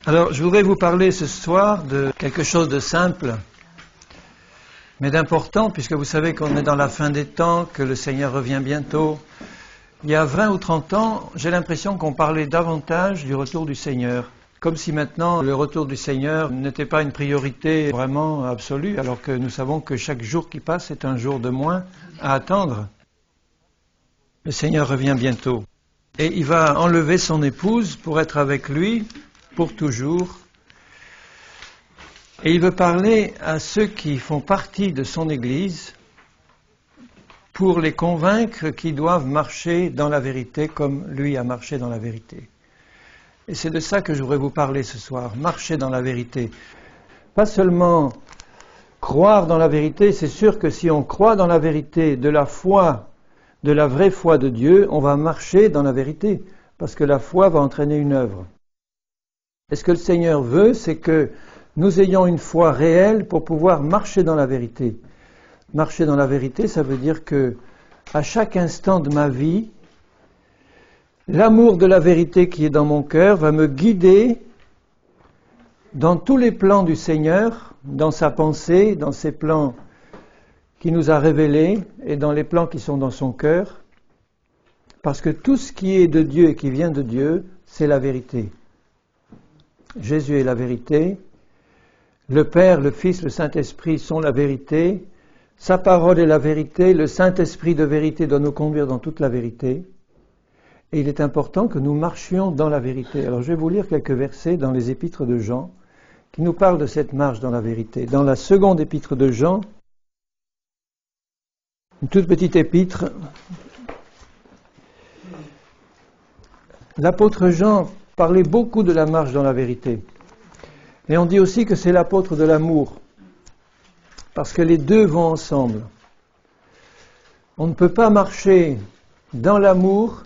Alors, je voudrais vous parler ce soir de quelque chose de simple, mais d'important, puisque vous savez qu'on est dans la fin des temps, que le Seigneur revient bientôt. Il y a 20 ou 30 ans, j'ai l'impression qu'on parlait davantage du retour du Seigneur, comme si maintenant le retour du Seigneur n'était pas une priorité vraiment absolue, alors que nous savons que chaque jour qui passe est un jour de moins à attendre. Le Seigneur revient bientôt, et il va enlever son épouse pour être avec lui pour toujours. Et il veut parler à ceux qui font partie de son Église pour les convaincre qu'ils doivent marcher dans la vérité comme lui a marché dans la vérité. Et c'est de ça que je voudrais vous parler ce soir, marcher dans la vérité. Pas seulement croire dans la vérité, c'est sûr que si on croit dans la vérité de la foi, de la vraie foi de Dieu, on va marcher dans la vérité, parce que la foi va entraîner une œuvre. Et ce que le Seigneur veut, c'est que nous ayons une foi réelle pour pouvoir marcher dans la vérité. Marcher dans la vérité, ça veut dire que à chaque instant de ma vie, l'amour de la vérité qui est dans mon cœur va me guider dans tous les plans du Seigneur, dans sa pensée, dans ses plans qu'il nous a révélés et dans les plans qui sont dans son cœur. Parce que tout ce qui est de Dieu et qui vient de Dieu, c'est la vérité. Jésus est la vérité, le Père, le Fils, le Saint-Esprit sont la vérité, sa parole est la vérité, le Saint-Esprit de vérité doit nous conduire dans toute la vérité, et il est important que nous marchions dans la vérité. Alors je vais vous lire quelques versets dans les épîtres de Jean, qui nous parlent de cette marche dans la vérité. Dans la seconde épître de Jean, une toute petite épître, l'apôtre Jean parlait beaucoup de la marche dans la vérité. Et on dit aussi que c'est l'apôtre de l'amour, parce que les deux vont ensemble. On ne peut pas marcher dans l'amour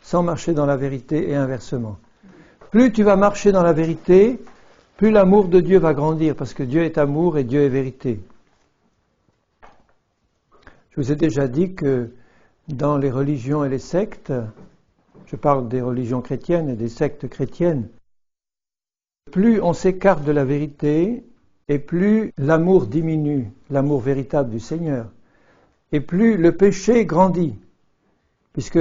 sans marcher dans la vérité et inversement. Plus tu vas marcher dans la vérité, plus l'amour de Dieu va grandir, parce que Dieu est amour et Dieu est vérité. Je vous ai déjà dit que dans les religions et les sectes, je parle des religions chrétiennes et des sectes chrétiennes, plus on s'écarte de la vérité et plus l'amour diminue, l'amour véritable du Seigneur, et plus le péché grandit, puisque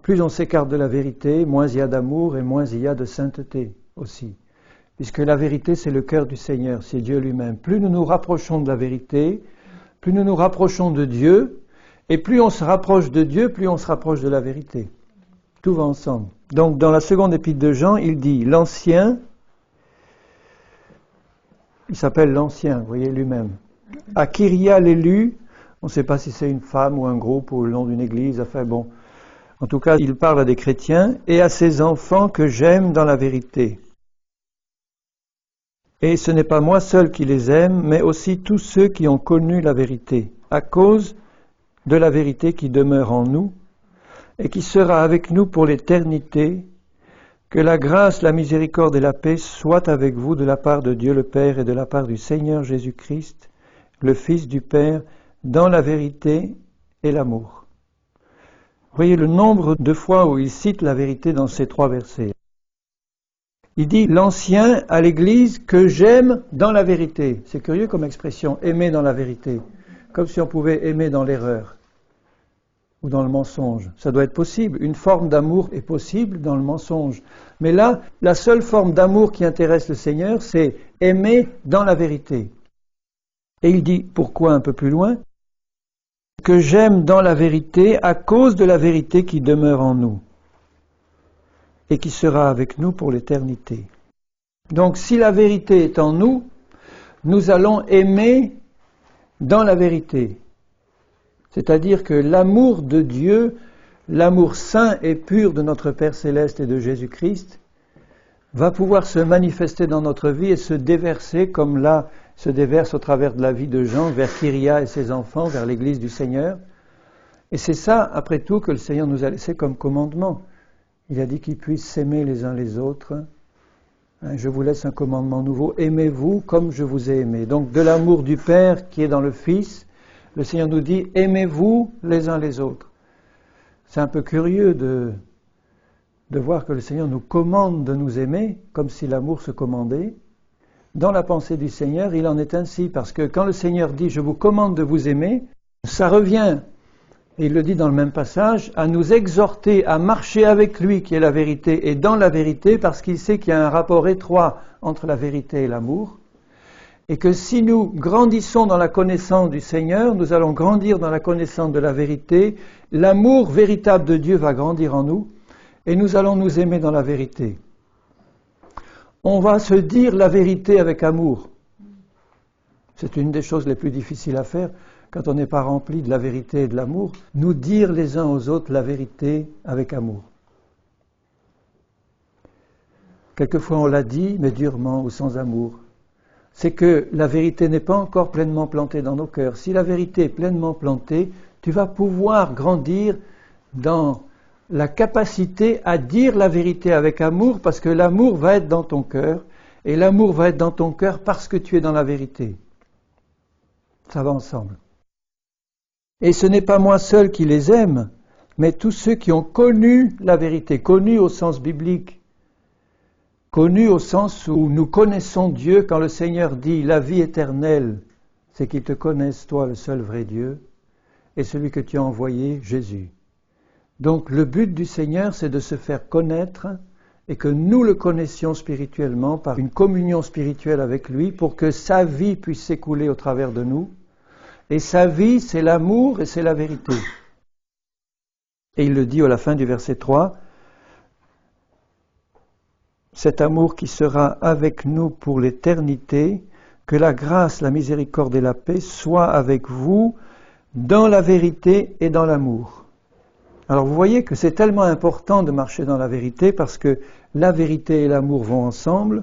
plus on s'écarte de la vérité, moins il y a d'amour et moins il y a de sainteté aussi, puisque la vérité c'est le cœur du Seigneur, c'est Dieu lui-même. Plus nous nous rapprochons de la vérité, plus nous nous rapprochons de Dieu, et plus on se rapproche de Dieu, plus on se rapproche de la vérité. Tout va ensemble. Donc dans la seconde épître de Jean, il dit, l'ancien, il s'appelle l'ancien, vous voyez lui-même, à Kyria l'élu, on ne sait pas si c'est une femme ou un groupe ou le nom d'une église, enfin bon, en tout cas il parle à des chrétiens, et à ses enfants que j'aime dans la vérité. Et ce n'est pas moi seul qui les aime, mais aussi tous ceux qui ont connu la vérité, à cause de la vérité qui demeure en nous, et qui sera avec nous pour l'éternité. Que la grâce, la miséricorde et la paix soient avec vous de la part de Dieu le Père et de la part du Seigneur Jésus-Christ, le Fils du Père, dans la vérité et l'amour. Voyez le nombre de fois où il cite la vérité dans ces 3 versets. Il dit l'ancien à l'Église que j'aime dans la vérité. C'est curieux comme expression, aimer dans la vérité, comme si on pouvait aimer dans l'erreur ou dans le mensonge. Ça doit être possible. Une forme d'amour est possible dans le mensonge. Mais là, la seule forme d'amour qui intéresse le Seigneur, c'est aimer dans la vérité. Et il dit, pourquoi un peu plus loin ? Que j'aime dans la vérité à cause de la vérité qui demeure en nous et qui sera avec nous pour l'éternité. Donc si la vérité est en nous, nous allons aimer dans la vérité. C'est-à-dire que l'amour de Dieu, l'amour saint et pur de notre Père Céleste et de Jésus-Christ, va pouvoir se manifester dans notre vie et se déverser comme là se déverse au travers de la vie de Jean vers Kyria et ses enfants, vers l'Église du Seigneur. Et c'est ça, après tout, que le Seigneur nous a laissé comme commandement. Il a dit qu'ils puissent s'aimer les uns les autres. Je vous laisse un commandement nouveau, aimez-vous comme je vous ai aimé. Donc de l'amour du Père qui est dans le Fils, le Seigneur nous dit, aimez-vous les uns les autres. C'est un peu curieux de de voir que le Seigneur nous commande de nous aimer, comme si l'amour se commandait. Dans la pensée du Seigneur, il en est ainsi, parce que quand le Seigneur dit « je vous commande de vous aimer », ça revient, et il le dit dans le même passage, à nous exhorter à marcher avec lui, qui est la vérité, et dans la vérité, parce qu'il sait qu'il y a un rapport étroit entre la vérité et l'amour, et que si nous grandissons dans la connaissance du Seigneur, nous allons grandir dans la connaissance de la vérité, l'amour véritable de Dieu va grandir en nous, et nous allons nous aimer dans la vérité. On va se dire la vérité avec amour. C'est une des choses les plus difficiles à faire quand on n'est pas rempli de la vérité et de l'amour. Nous dire les uns aux autres la vérité avec amour. Quelquefois on l'a dit, mais durement ou sans amour. C'est que la vérité n'est pas encore pleinement plantée dans nos cœurs. Si la vérité est pleinement plantée, tu vas pouvoir grandir dans la capacité à dire la vérité avec amour, parce que l'amour va être dans ton cœur, et l'amour va être dans ton cœur parce que tu es dans la vérité. Ça va ensemble. Et ce n'est pas moi seul qui les aime, mais tous ceux qui ont connu la vérité, connu au sens biblique, connu au sens où nous connaissons Dieu quand le Seigneur dit « la vie éternelle », c'est qu'ils te connaissent, toi, le seul vrai Dieu, et celui que tu as envoyé, Jésus. Donc le but du Seigneur, c'est de se faire connaître et que nous le connaissions spirituellement par une communion spirituelle avec lui pour que sa vie puisse s'écouler au travers de nous. Et sa vie, c'est l'amour et c'est la vérité. Et il le dit à la fin du verset 3, « Cet amour qui sera avec nous pour l'éternité, que la grâce, la miséricorde et la paix soient avec vous dans la vérité et dans l'amour. » Alors vous voyez que c'est tellement important de marcher dans la vérité parce que la vérité et l'amour vont ensemble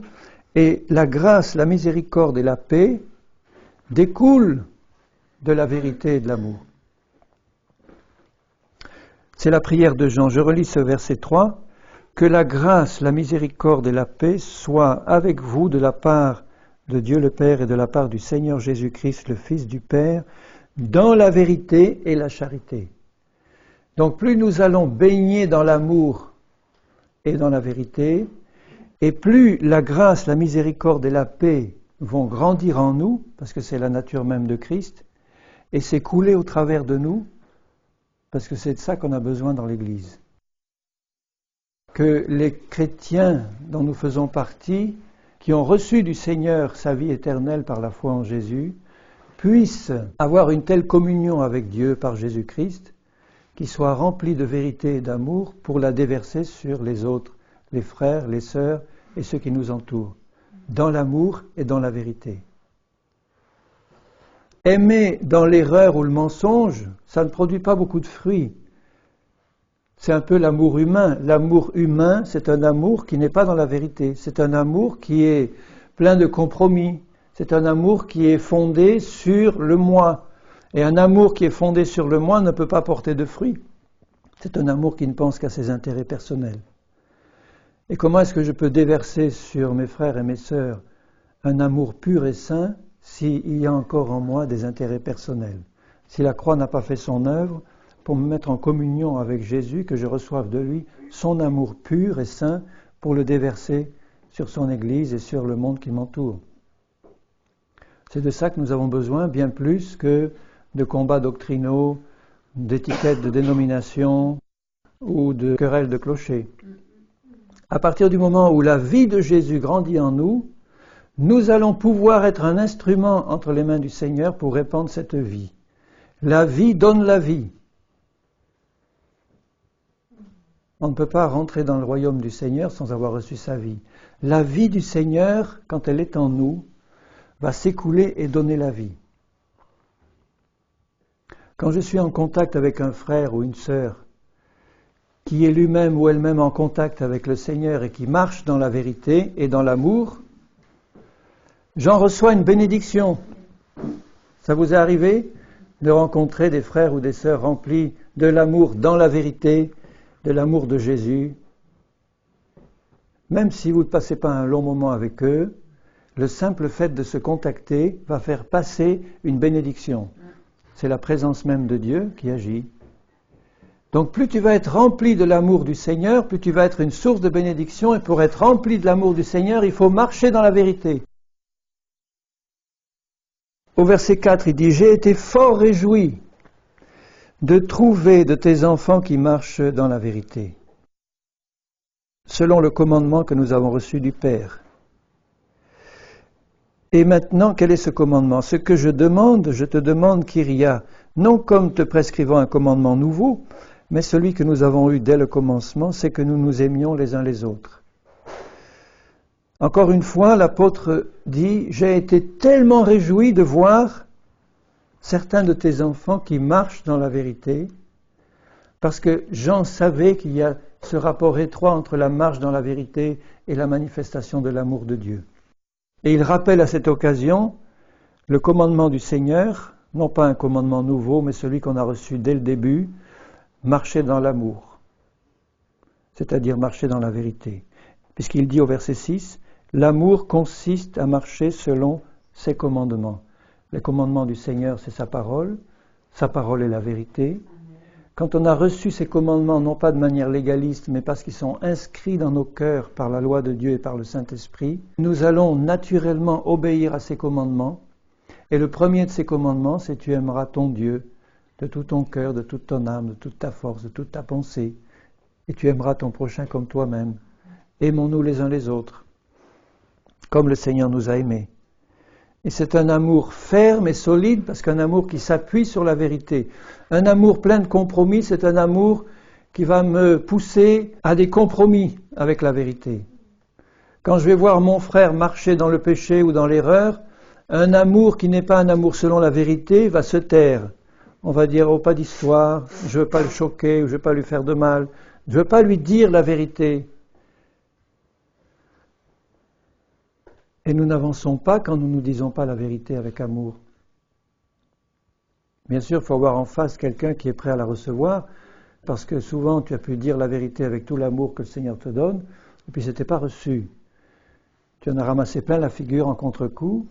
et la grâce, la miséricorde et la paix découlent de la vérité et de l'amour. C'est la prière de Jean. Je relis ce verset 3. « Que la grâce, la miséricorde et la paix soient avec vous de la part de Dieu le Père et de la part du Seigneur Jésus-Christ, le Fils du Père, dans la vérité et la charité. » Donc plus nous allons baigner dans l'amour et dans la vérité, et plus la grâce, la miséricorde et la paix vont grandir en nous, parce que c'est la nature même de Christ, et s'écouler au travers de nous, parce que c'est de ça qu'on a besoin dans l'Église. Que les chrétiens dont nous faisons partie, qui ont reçu du Seigneur sa vie éternelle par la foi en Jésus, puissent avoir une telle communion avec Dieu par Jésus-Christ, qui soit rempli de vérité et d'amour pour la déverser sur les autres, les frères, les sœurs et ceux qui nous entourent, dans l'amour et dans la vérité. Aimer dans l'erreur ou le mensonge, ça ne produit pas beaucoup de fruits. C'est un peu l'amour humain. L'amour humain, c'est un amour qui n'est pas dans la vérité. C'est un amour qui est plein de compromis. C'est un amour qui est fondé sur le moi. Et un amour qui est fondé sur le moi ne peut pas porter de fruits. C'est un amour qui ne pense qu'à ses intérêts personnels. Et comment est-ce que je peux déverser sur mes frères et mes sœurs un amour pur et saint s'il y a encore en moi des intérêts personnels? Si la croix n'a pas fait son œuvre pour me mettre en communion avec Jésus, que je reçoive de lui son amour pur et saint pour le déverser sur son Église et sur le monde qui m'entoure. C'est de ça que nous avons besoin, bien plus que de combats doctrinaux, d'étiquettes de dénomination ou de querelles de clochers. À partir du moment où la vie de Jésus grandit en nous, nous allons pouvoir être un instrument entre les mains du Seigneur pour répandre cette vie. La vie donne la vie. On ne peut pas rentrer dans le royaume du Seigneur sans avoir reçu sa vie. La vie du Seigneur, quand elle est en nous, va s'écouler et donner la vie. Quand je suis en contact avec un frère ou une sœur qui est lui-même ou elle-même en contact avec le Seigneur et qui marche dans la vérité et dans l'amour, j'en reçois une bénédiction. Ça vous est arrivé de rencontrer des frères ou des sœurs remplis de l'amour dans la vérité, de l'amour de Jésus? Même si vous ne passez pas un long moment avec eux, le simple fait de se contacter va faire passer une bénédiction. C'est la présence même de Dieu qui agit. Donc plus tu vas être rempli de l'amour du Seigneur, plus tu vas être une source de bénédiction, et pour être rempli de l'amour du Seigneur, il faut marcher dans la vérité. Au verset 4, il dit « J'ai été fort réjoui de trouver de tes enfants qui marchent dans la vérité, selon le commandement que nous avons reçu du Père. » Et maintenant, quel est ce commandement? Ce que je te demande, Kyria, non comme te prescrivant un commandement nouveau, mais celui que nous avons eu dès le commencement, c'est que nous nous aimions les uns les autres. Encore une fois, l'apôtre dit, j'ai été tellement réjoui de voir certains de tes enfants qui marchent dans la vérité, parce que Jean savait qu'il y a ce rapport étroit entre la marche dans la vérité et la manifestation de l'amour de Dieu. Et il rappelle à cette occasion le commandement du Seigneur, non pas un commandement nouveau, mais celui qu'on a reçu dès le début, marcher dans l'amour, c'est-à-dire marcher dans la vérité. Puisqu'il dit au verset 6, l'amour consiste à marcher selon ses commandements. Les commandements du Seigneur, c'est sa parole est la vérité. Quand on a reçu ces commandements, non pas de manière légaliste, mais parce qu'ils sont inscrits dans nos cœurs par la loi de Dieu et par le Saint-Esprit, nous allons naturellement obéir à ces commandements. Et le premier de ces commandements, c'est tu aimeras ton Dieu de tout ton cœur, de toute ton âme, de toute ta force, de toute ta pensée. Et tu aimeras ton prochain comme toi-même. Aimons-nous les uns les autres, comme le Seigneur nous a aimés. Et c'est un amour ferme et solide, parce qu'un amour qui s'appuie sur la vérité. Un amour plein de compromis, c'est un amour qui va me pousser à des compromis avec la vérité. Quand je vais voir mon frère marcher dans le péché ou dans l'erreur, un amour qui n'est pas un amour selon la vérité va se taire. On va dire, oh, pas d'histoire, je ne veux pas le choquer, ou je ne veux pas lui faire de mal, je ne veux pas lui dire la vérité. Et nous n'avançons pas quand nous ne nous disons pas la vérité avec amour. Bien sûr, il faut avoir en face quelqu'un qui est prêt à la recevoir, parce que souvent tu as pu dire la vérité avec tout l'amour que le Seigneur te donne, et puis ce n'était pas reçu. Tu en as ramassé plein la figure en contre-coup.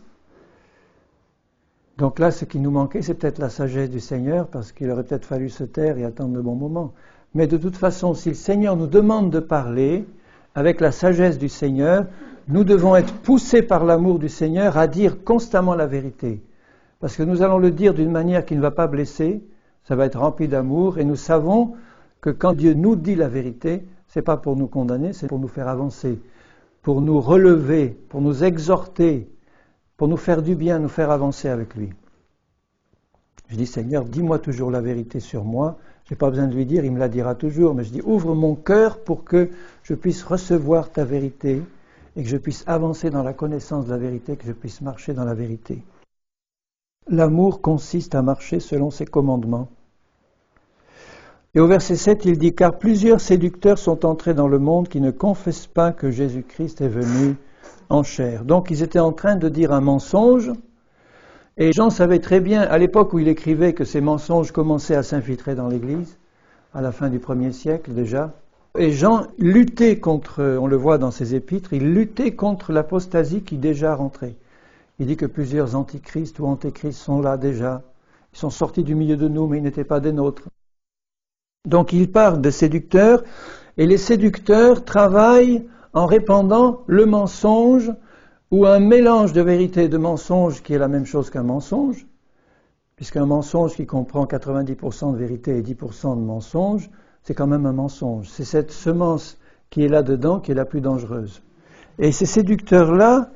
Donc là, ce qui nous manquait, c'est peut-être la sagesse du Seigneur, parce qu'il aurait peut-être fallu se taire et attendre le bon moment. Mais de toute façon, si le Seigneur nous demande de parler, avec la sagesse du Seigneur, nous devons être poussés par l'amour du Seigneur à dire constamment la vérité. Parce que nous allons le dire d'une manière qui ne va pas blesser, ça va être rempli d'amour, et nous savons que quand Dieu nous dit la vérité, ce n'est pas pour nous condamner, c'est pour nous faire avancer, pour nous relever, pour nous exhorter, pour nous faire du bien, nous faire avancer avec lui. Je dis, Seigneur, dis-moi toujours la vérité sur moi. Je n'ai pas besoin de lui dire, il me la dira toujours, mais je dis, ouvre mon cœur pour que je puisse recevoir ta vérité, et que je puisse avancer dans la connaissance de la vérité, que je puisse marcher dans la vérité. L'amour consiste à marcher selon ses commandements. Et au verset 7, il dit « Car plusieurs séducteurs sont entrés dans le monde qui ne confessent pas que Jésus-Christ est venu en chair. » Donc ils étaient en train de dire un mensonge, et Jean savait très bien, à l'époque où il écrivait, que ces mensonges commençaient à s'infiltrer dans l'Église, à la fin du 1er siècle déjà. Et Jean luttait contre, on le voit dans ses épîtres, il luttait contre l'apostasie qui déjà rentrait. Il dit que plusieurs antichrists ou antéchrists sont là déjà. Ils sont sortis du milieu de nous, mais ils n'étaient pas des nôtres. Donc il parle de séducteurs, et les séducteurs travaillent en répandant le mensonge, ou un mélange de vérité et de mensonge qui est la même chose qu'un mensonge, puisqu'un mensonge qui comprend 90% de vérité et 10% de mensonge, c'est quand même un mensonge. C'est cette semence qui est là-dedans qui est la plus dangereuse. Et ces séducteurs-là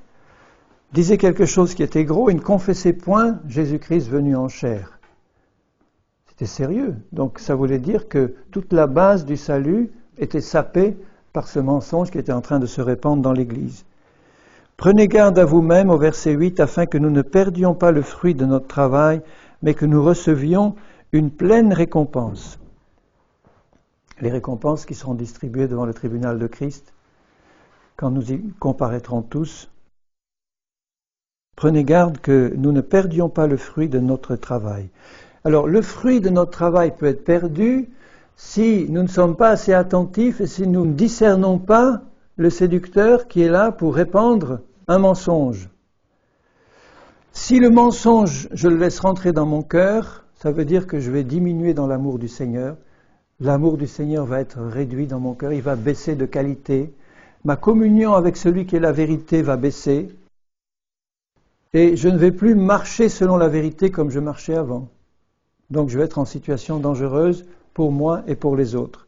disaient quelque chose qui était gros, ils ne confessaient point Jésus-Christ venu en chair. C'était sérieux. Donc ça voulait dire que toute la base du salut était sapée par ce mensonge qui était en train de se répandre dans l'Église. Prenez garde à vous-même, au verset 8, afin que nous ne perdions pas le fruit de notre travail, mais que nous recevions une pleine récompense. Les récompenses qui seront distribuées devant le tribunal de Christ, quand nous y comparaîtrons tous. Prenez garde que nous ne perdions pas le fruit de notre travail. Alors, le fruit de notre travail peut être perdu si nous ne sommes pas assez attentifs et si nous ne discernons pas le séducteur qui est là pour répandre un mensonge. Si le mensonge, je le laisse rentrer dans mon cœur, ça veut dire que je vais diminuer dans l'amour du Seigneur. L'amour du Seigneur va être réduit dans mon cœur, il va baisser de qualité. Ma communion avec celui qui est la vérité va baisser. Et je ne vais plus marcher selon la vérité comme je marchais avant. Donc je vais être en situation dangereuse pour moi et pour les autres.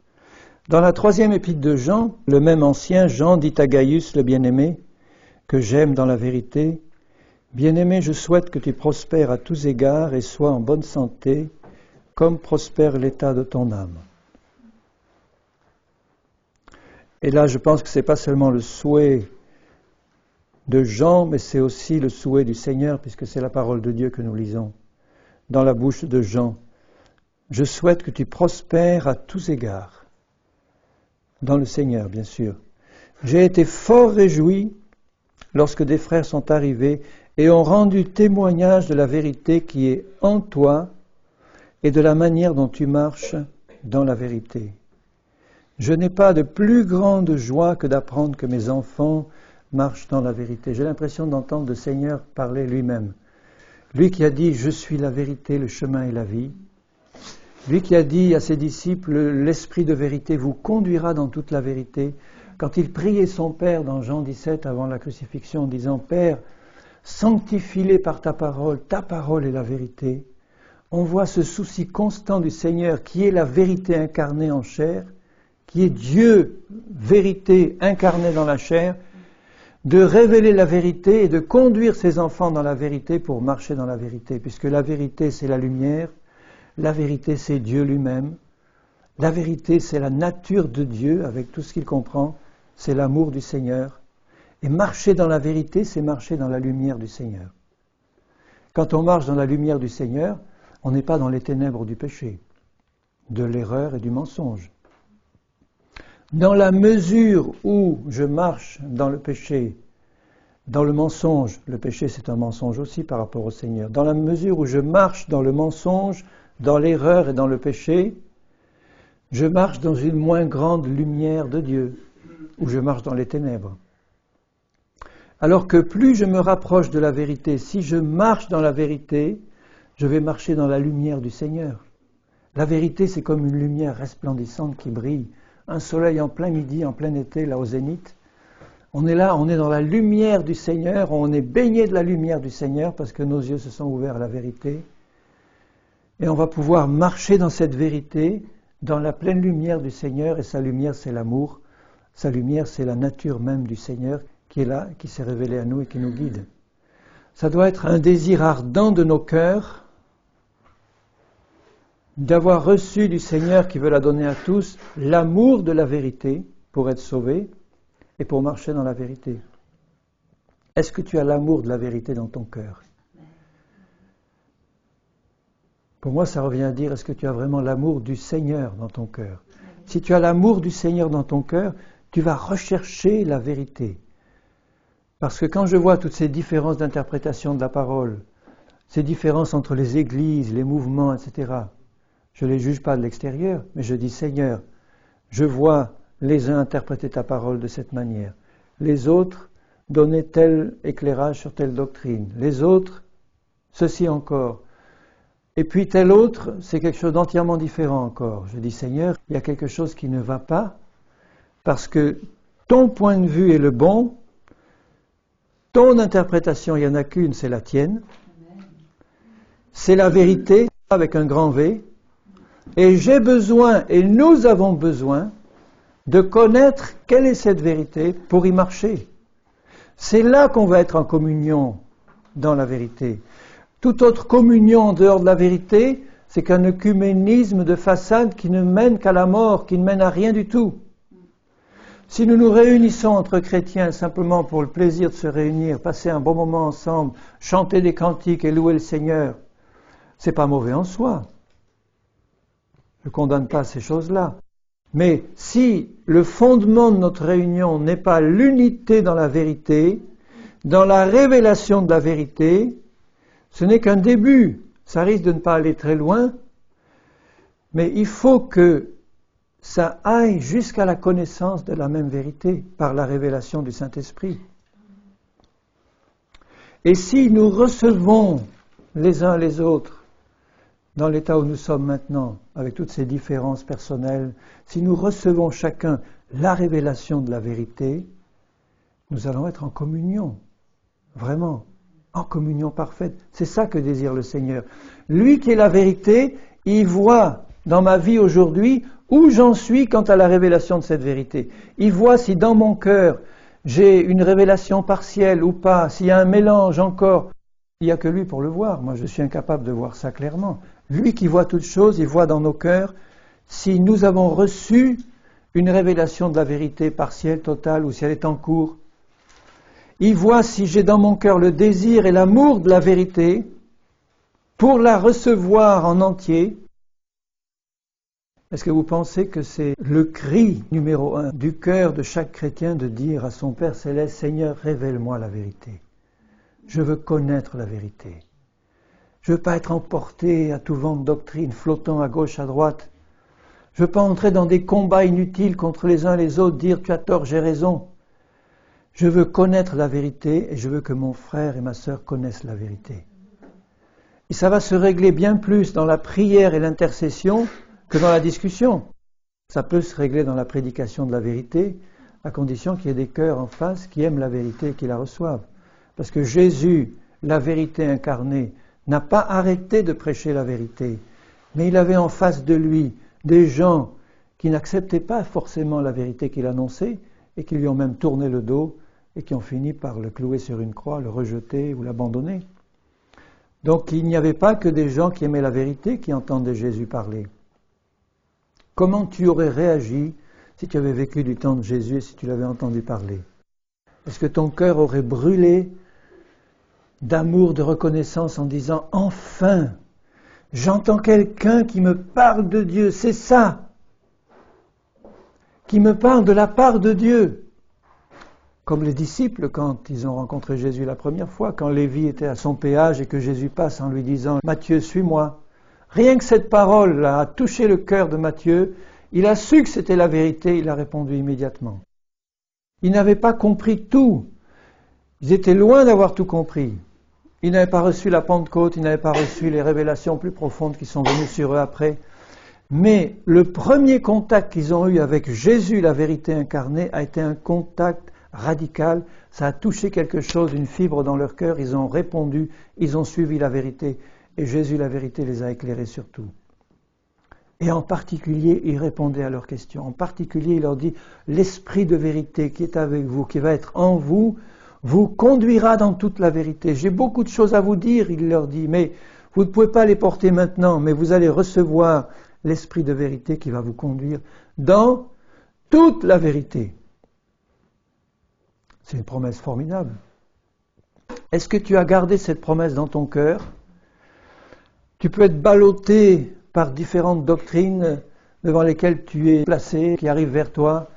Dans la 3e épître de Jean, le même ancien Jean dit à Gaius, le bien-aimé, que j'aime dans la vérité, « Bien-aimé, je souhaite que tu prospères à tous égards et sois en bonne santé, comme prospère l'état de ton âme. » Et là, je pense que ce n'est pas seulement le souhait de Jean, mais c'est aussi le souhait du Seigneur, puisque c'est la parole de Dieu que nous lisons dans la bouche de Jean. « Je souhaite que tu prospères à tous égards. » Dans le Seigneur, bien sûr. J'ai été fort réjoui lorsque des frères sont arrivés et ont rendu témoignage de la vérité qui est en toi et de la manière dont tu marches dans la vérité. Je n'ai pas de plus grande joie que d'apprendre que mes enfants marchent dans la vérité. J'ai l'impression d'entendre le Seigneur parler lui-même. Lui qui a dit « Je suis la vérité, le chemin et la vie ». Lui qui a dit à ses disciples, l'Esprit de vérité vous conduira dans toute la vérité. Quand il priait son Père dans Jean 17 avant la crucifixion en disant, Père, sanctifie-les par ta parole est la vérité. On voit ce souci constant du Seigneur qui est la vérité incarnée en chair, qui est Dieu, vérité incarnée dans la chair, de révéler la vérité et de conduire ses enfants dans la vérité pour marcher dans la vérité, puisque la vérité c'est la lumière. La vérité, c'est Dieu lui-même. La vérité, c'est la nature de Dieu, avec tout ce qu'il comprend. C'est l'amour du Seigneur. Et marcher dans la vérité, c'est marcher dans la lumière du Seigneur. Quand on marche dans la lumière du Seigneur, on n'est pas dans les ténèbres du péché, de l'erreur et du mensonge. Dans la mesure où je marche dans le péché, dans le mensonge, le péché c'est un mensonge aussi par rapport au Seigneur, dans la mesure où je marche dans le mensonge, dans l'erreur et dans le péché, je marche dans une moins grande lumière de Dieu, ou je marche dans les ténèbres. Alors que plus je me rapproche de la vérité, si je marche dans la vérité, je vais marcher dans la lumière du Seigneur. La vérité, c'est comme une lumière resplendissante qui brille. Un soleil en plein midi, en plein été, là au zénith. On est là, on est dans la lumière du Seigneur, on est baigné de la lumière du Seigneur parce que nos yeux se sont ouverts à la vérité. Et on va pouvoir marcher dans cette vérité, dans la pleine lumière du Seigneur, et sa lumière c'est l'amour, sa lumière c'est la nature même du Seigneur qui est là, qui s'est révélée à nous et qui nous guide. Ça doit être un désir ardent de nos cœurs d'avoir reçu du Seigneur qui veut la donner à tous, l'amour de la vérité pour être sauvé et pour marcher dans la vérité. Est-ce que tu as l'amour de la vérité dans ton cœur ? Pour moi, ça revient à dire, est-ce que tu as vraiment l'amour du Seigneur dans ton cœur ? Si tu as l'amour du Seigneur dans ton cœur, tu vas rechercher la vérité. Parce que quand je vois toutes ces différences d'interprétation de la parole, ces différences entre les églises, les mouvements, etc., je ne les juge pas de l'extérieur, mais je dis, Seigneur, je vois les uns interpréter ta parole de cette manière, les autres donner tel éclairage sur telle doctrine, les autres, ceci encore. Et puis tel autre, c'est quelque chose d'entièrement différent encore. Je dis, Seigneur, il y a quelque chose qui ne va pas, parce que ton point de vue est le bon, ton interprétation, il n'y en a qu'une, c'est la tienne. C'est la vérité, avec un grand V. Et j'ai besoin, et nous avons besoin, de connaître quelle est cette vérité pour y marcher. C'est là qu'on va être en communion dans la vérité. Toute autre communion en dehors de la vérité, c'est qu'un œcuménisme de façade qui ne mène qu'à la mort, qui ne mène à rien du tout. Si nous nous réunissons entre chrétiens simplement pour le plaisir de se réunir, passer un bon moment ensemble, chanter des cantiques et louer le Seigneur, c'est pas mauvais en soi. Je ne condamne pas ces choses-là. Mais si le fondement de notre réunion n'est pas l'unité dans la vérité, dans la révélation de la vérité, ce n'est qu'un début. Ça risque de ne pas aller très loin, mais il faut que ça aille jusqu'à la connaissance de la même vérité par la révélation du Saint-Esprit. Et si nous recevons les uns les autres dans l'état où nous sommes maintenant, avec toutes ces différences personnelles, si nous recevons chacun la révélation de la vérité, nous allons être en communion, vraiment, en communion parfaite. C'est ça que désire le Seigneur. Lui qui est la vérité, il voit dans ma vie aujourd'hui où j'en suis quant à la révélation de cette vérité. Il voit si dans mon cœur j'ai une révélation partielle ou pas, s'il y a un mélange encore. Il n'y a que lui pour le voir. Moi, je suis incapable de voir ça clairement. Lui qui voit toutes choses, il voit dans nos cœurs si nous avons reçu une révélation de la vérité partielle, totale, ou si elle est en cours. Il voit si j'ai dans mon cœur le désir et l'amour de la vérité pour la recevoir en entier. Est-ce que vous pensez que c'est le cri numéro 1 du cœur de chaque chrétien de dire à son Père Céleste, Seigneur, révèle-moi la vérité. Je veux connaître la vérité. Je ne veux pas être emporté à tout vent de doctrine, flottant à gauche, à droite. Je ne veux pas entrer dans des combats inutiles contre les uns les autres, dire tu as tort, j'ai raison. Je veux connaître la vérité et je veux que mon frère et ma sœur connaissent la vérité. Et ça va se régler bien plus dans la prière et l'intercession que dans la discussion. Ça peut se régler dans la prédication de la vérité, à condition qu'il y ait des cœurs en face qui aiment la vérité et qui la reçoivent. Parce que Jésus, la vérité incarnée, n'a pas arrêté de prêcher la vérité, mais il avait en face de lui des gens qui n'acceptaient pas forcément la vérité qu'il annonçait et qui lui ont même tourné le dos et qui ont fini par le clouer sur une croix, le rejeter ou l'abandonner. Donc il n'y avait pas que des gens qui aimaient la vérité qui entendaient Jésus parler. Comment tu aurais réagi si tu avais vécu du temps de Jésus et si tu l'avais entendu parler? Est-ce que ton cœur aurait brûlé d'amour, de reconnaissance en disant « Enfin, j'entends quelqu'un qui me parle de Dieu, c'est ça, qui me parle de la part de Dieu ». Comme les disciples quand ils ont rencontré Jésus la première fois, quand Lévi était à son péage et que Jésus passe en lui disant « Matthieu, suis-moi ». Rien que cette parole-là a touché le cœur de Matthieu, il a su que c'était la vérité, il a répondu immédiatement. Ils n'avaient pas compris tout, ils étaient loin d'avoir tout compris. Ils n'avaient pas reçu la Pentecôte, ils n'avaient pas reçu les révélations plus profondes qui sont venues sur eux après. Mais le premier contact qu'ils ont eu avec Jésus, la vérité incarnée, a été un contact radical. Ça a touché quelque chose, une fibre dans leur cœur. Ils ont répondu, ils ont suivi la vérité. Et Jésus, la vérité, les a éclairés sur tout. Et en particulier, il répondait à leurs questions. En particulier, il leur dit, l'esprit de vérité qui est avec vous, qui va être en vous, vous conduira dans toute la vérité. J'ai beaucoup de choses à vous dire, il leur dit, mais vous ne pouvez pas les porter maintenant, mais vous allez recevoir l'esprit de vérité qui va vous conduire dans toute la vérité. C'est une promesse formidable. Est-ce que tu as gardé cette promesse dans ton cœur? Tu peux être ballotté par différentes doctrines devant lesquelles tu es placé, qui arrivent vers toi.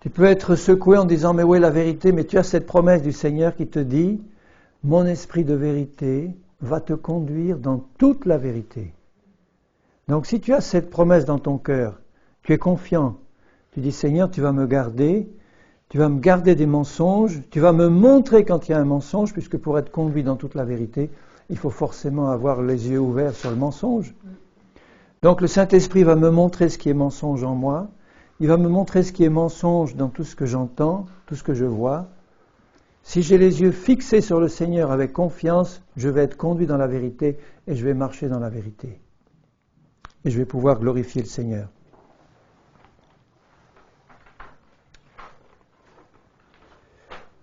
Tu peux être secoué en disant « mais où est la vérité ?» Mais tu as cette promesse du Seigneur qui te dit « mon esprit de vérité va te conduire dans toute la vérité ». Donc si tu as cette promesse dans ton cœur, tu es confiant. Tu dis « Seigneur, tu vas me garder des mensonges, tu vas me montrer quand il y a un mensonge, puisque pour être conduit dans toute la vérité, il faut forcément avoir les yeux ouverts sur le mensonge. Donc le Saint-Esprit va me montrer ce qui est mensonge en moi, il va me montrer ce qui est mensonge dans tout ce que j'entends, tout ce que je vois. Si j'ai les yeux fixés sur le Seigneur avec confiance, je vais être conduit dans la vérité et je vais marcher dans la vérité. Et je vais pouvoir glorifier le Seigneur.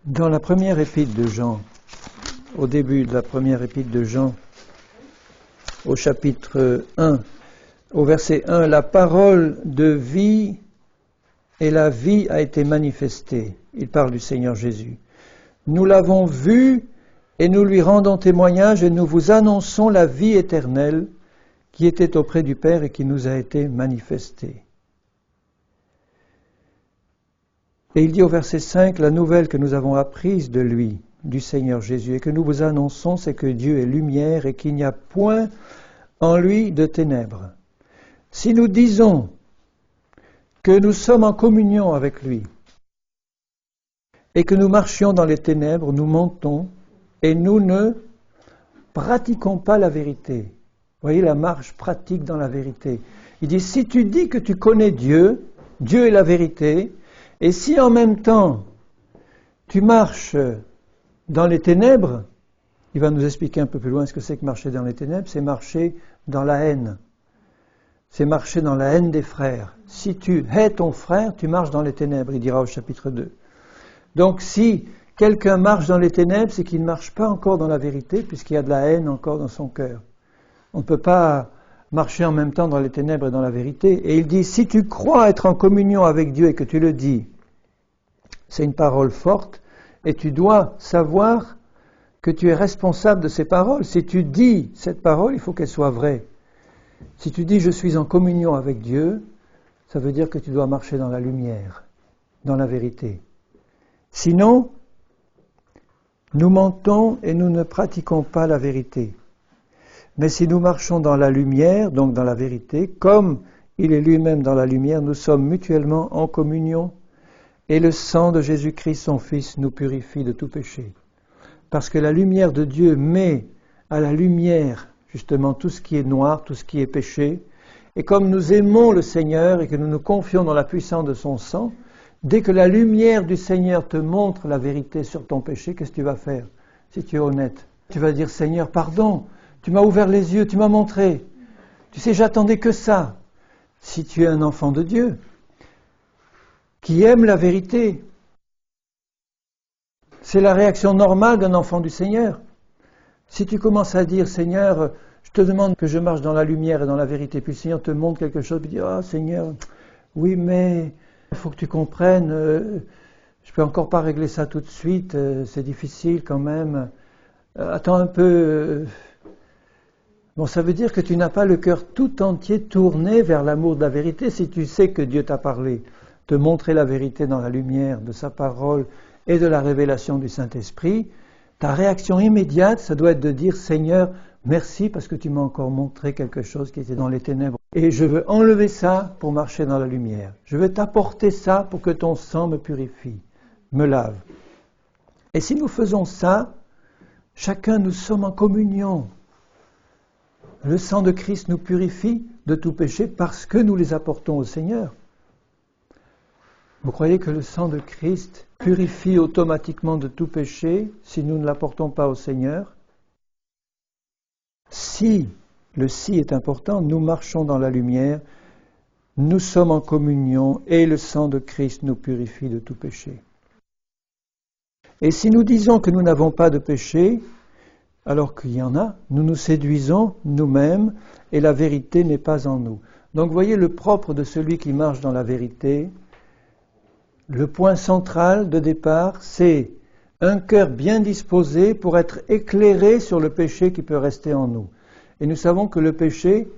Dans la première épître de Jean, au début de la première épître de Jean, au chapitre 1, au verset 1, la parole de vie et la vie a été manifestée. Il parle du Seigneur Jésus. Nous l'avons vu et nous lui rendons témoignage et nous vous annonçons la vie éternelle qui était auprès du Père et qui nous a été manifestée. Et il dit au verset 5, la nouvelle que nous avons apprise de lui, du Seigneur Jésus, et que nous vous annonçons, c'est que Dieu est lumière et qu'il n'y a point en lui de ténèbres. Si nous disons que nous sommes en communion avec lui et que nous marchions dans les ténèbres, nous mentons et nous ne pratiquons pas la vérité. voyez la marche pratique dans la vérité. Il dit, si tu dis que tu connais Dieu, Dieu est la vérité, et si en même temps tu marches dans les ténèbres, il va nous expliquer un peu plus loin ce que c'est que marcher dans les ténèbres, c'est marcher dans la haine. C'est marcher dans la haine des frères. Si tu hais ton frère, tu marches dans les ténèbres, il dira au chapitre 2. Donc si quelqu'un marche dans les ténèbres, c'est qu'il ne marche pas encore dans la vérité, puisqu'il y a de la haine encore dans son cœur. On ne peut pas marcher en même temps dans les ténèbres et dans la vérité. Et il dit, si tu crois être en communion avec Dieu et que tu le dis, c'est une parole forte, et tu dois savoir que tu es responsable de ces paroles. Si tu dis cette parole, il faut qu'elle soit vraie. Si tu dis « je suis en communion avec Dieu », ça veut dire que tu dois marcher dans la lumière, dans la vérité. Sinon, nous mentons et nous ne pratiquons pas la vérité. Mais si nous marchons dans la lumière, donc dans la vérité, comme il est lui-même dans la lumière, nous sommes mutuellement en communion et le sang de Jésus-Christ, son Fils, nous purifie de tout péché. Parce que la lumière de Dieu met à la lumière justement tout ce qui est noir, tout ce qui est péché. Et comme nous aimons le Seigneur et que nous nous confions dans la puissance de son sang, dès que la lumière du Seigneur te montre la vérité sur ton péché, qu'est-ce que tu vas faire si tu es honnête? Tu vas dire, Seigneur, pardon, tu m'as ouvert les yeux, tu m'as montré. Tu sais, j'attendais que ça. Si tu es un enfant de Dieu, qui aime la vérité, c'est la réaction normale d'un enfant du Seigneur. Si tu commences à dire, Seigneur, je te demande que je marche dans la lumière et dans la vérité, puis le Seigneur te montre quelque chose, puis tu dis, ah Seigneur, oui mais il faut que tu comprennes, je peux encore pas régler ça tout de suite, c'est difficile quand même, attends un peu. Bon, ça veut dire que tu n'as pas le cœur tout entier tourné vers l'amour de la vérité. Si tu sais que Dieu t'a parlé, te montrer la vérité dans la lumière de sa parole et de la révélation du Saint-Esprit, ta réaction immédiate, ça doit être de dire, Seigneur, merci parce que tu m'as encore montré quelque chose qui était dans les ténèbres. Et je veux enlever ça pour marcher dans la lumière. Je veux t'apporter ça pour que ton sang me purifie, me lave. Et si nous faisons ça, chacun nous sommes en communion. Le sang de Christ nous purifie de tout péché parce que nous les apportons au Seigneur. Vous croyez que le sang de Christ purifie automatiquement de tout péché si nous ne l'apportons pas au Seigneur? Si, le si est important, nous marchons dans la lumière, nous sommes en communion et le sang de Christ nous purifie de tout péché. Et si nous disons que nous n'avons pas de péché, alors qu'il y en a, nous nous séduisons nous-mêmes et la vérité n'est pas en nous. Donc voyez le propre de celui qui marche dans la vérité. Le point central de départ, c'est un cœur bien disposé pour être éclairé sur le péché qui peut rester en nous. Et nous savons que le péché,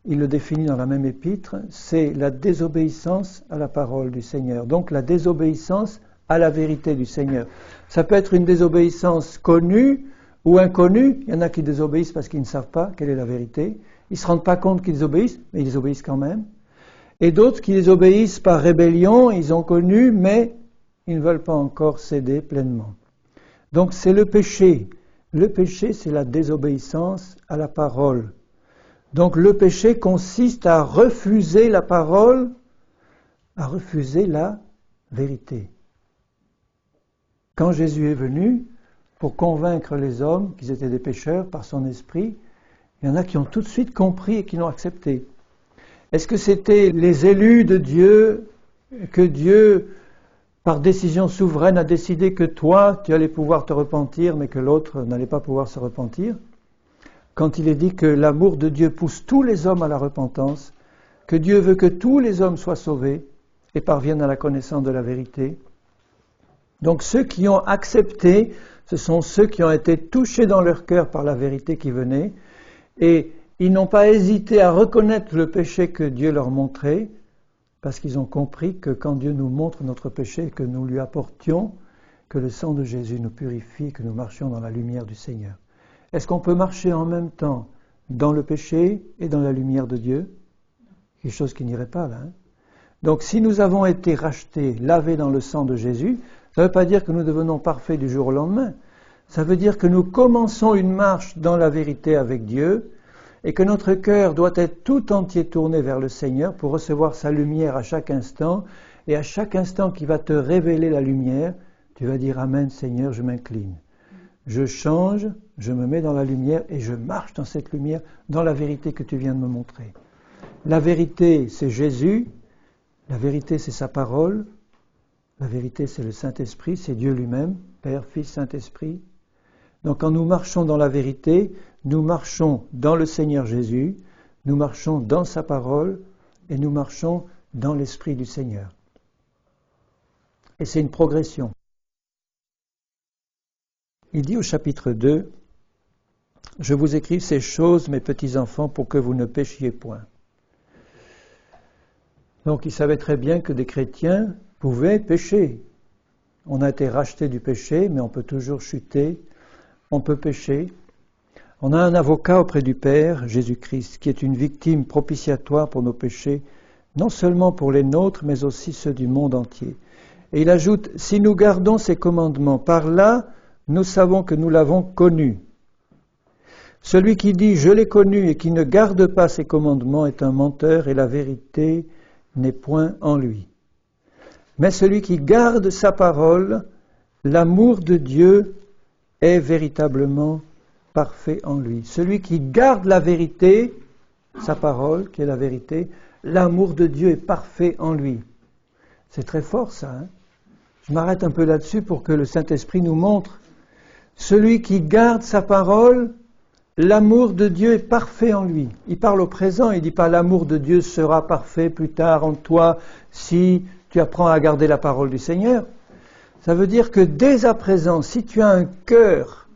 il le définit dans la même épître, c'est la désobéissance à la parole du Seigneur. Donc la désobéissance à la vérité du Seigneur. Ça peut être une désobéissance connue ou inconnue. Il y en a qui désobéissent parce qu'ils ne savent pas quelle est la vérité. Ils ne se rendent pas compte qu'ils obéissent, mais ils obéissent quand même. Et d'autres qui les obéissent par rébellion, ils ont connu, mais ils ne veulent pas encore céder pleinement. Donc c'est le péché. Le péché, c'est la désobéissance à la parole. Donc le péché consiste à refuser la parole, à refuser la vérité. Quand Jésus est venu, pour convaincre les hommes qu'ils étaient des pécheurs par son esprit, il y en a qui ont tout de suite compris et qui l'ont accepté. Est-ce que c'était les élus de Dieu, que Dieu, par décision souveraine, a décidé que toi, tu allais pouvoir te repentir, mais que l'autre n'allait pas pouvoir se repentir? Quand il est dit que l'amour de Dieu pousse tous les hommes à la repentance, que Dieu veut que tous les hommes soient sauvés et parviennent à la connaissance de la vérité. Donc ceux qui ont accepté, ce sont ceux qui ont été touchés dans leur cœur par la vérité qui venait, et ils n'ont pas hésité à reconnaître le péché que Dieu leur montrait, parce qu'ils ont compris que quand Dieu nous montre notre péché, que nous lui apportions, que le sang de Jésus nous purifie, que nous marchions dans la lumière du Seigneur. Est-ce qu'on peut marcher en même temps dans le péché et dans la lumière de Dieu? Quelque chose qui n'irait pas là. Donc si nous avons été rachetés, lavés dans le sang de Jésus, ça ne veut pas dire que nous devenons parfaits du jour au lendemain. Ça veut dire que nous commençons une marche dans la vérité avec Dieu, et que notre cœur doit être tout entier tourné vers le Seigneur pour recevoir sa lumière à chaque instant, et à chaque instant qu'il va te révéler la lumière, tu vas dire « Amen Seigneur, je m'incline ». Je change, je me mets dans la lumière et je marche dans cette lumière, dans la vérité que tu viens de me montrer. La vérité, c'est Jésus, la vérité, c'est sa parole, la vérité, c'est le Saint-Esprit, c'est Dieu lui-même, Père, Fils, Saint-Esprit. Donc quand nous marchons dans la vérité, nous marchons dans le Seigneur Jésus, nous marchons dans sa parole et nous marchons dans l'Esprit du Seigneur. Et c'est une progression. Il dit au chapitre 2, « Je vous écris ces choses, mes petits-enfants, pour que vous ne péchiez point. » Donc il savait très bien que des chrétiens pouvaient pécher. On a été racheté du péché, mais on peut toujours chuter, on peut pécher. On a un avocat auprès du Père, Jésus-Christ, qui est une victime propitiatoire pour nos péchés, non seulement pour les nôtres, mais aussi ceux du monde entier. Et il ajoute, « Si nous gardons ces commandements, par là, nous savons que nous l'avons connu. Celui qui dit « je l'ai connu » et qui ne garde pas ses commandements est un menteur et la vérité n'est point en lui. Mais celui qui garde sa parole, l'amour de Dieu est véritablement parfait en lui. » Celui qui garde la vérité, sa parole, qui est la vérité, l'amour de Dieu est parfait en lui. C'est très fort ça. Je m'arrête un peu là-dessus pour que le Saint-Esprit nous montre. Celui qui garde sa parole, l'amour de Dieu est parfait en lui. Il parle au présent, il ne dit pas l'amour de Dieu sera parfait plus tard en toi si tu apprends à garder la parole du Seigneur. Ça veut dire que dès à présent, si tu as un cœur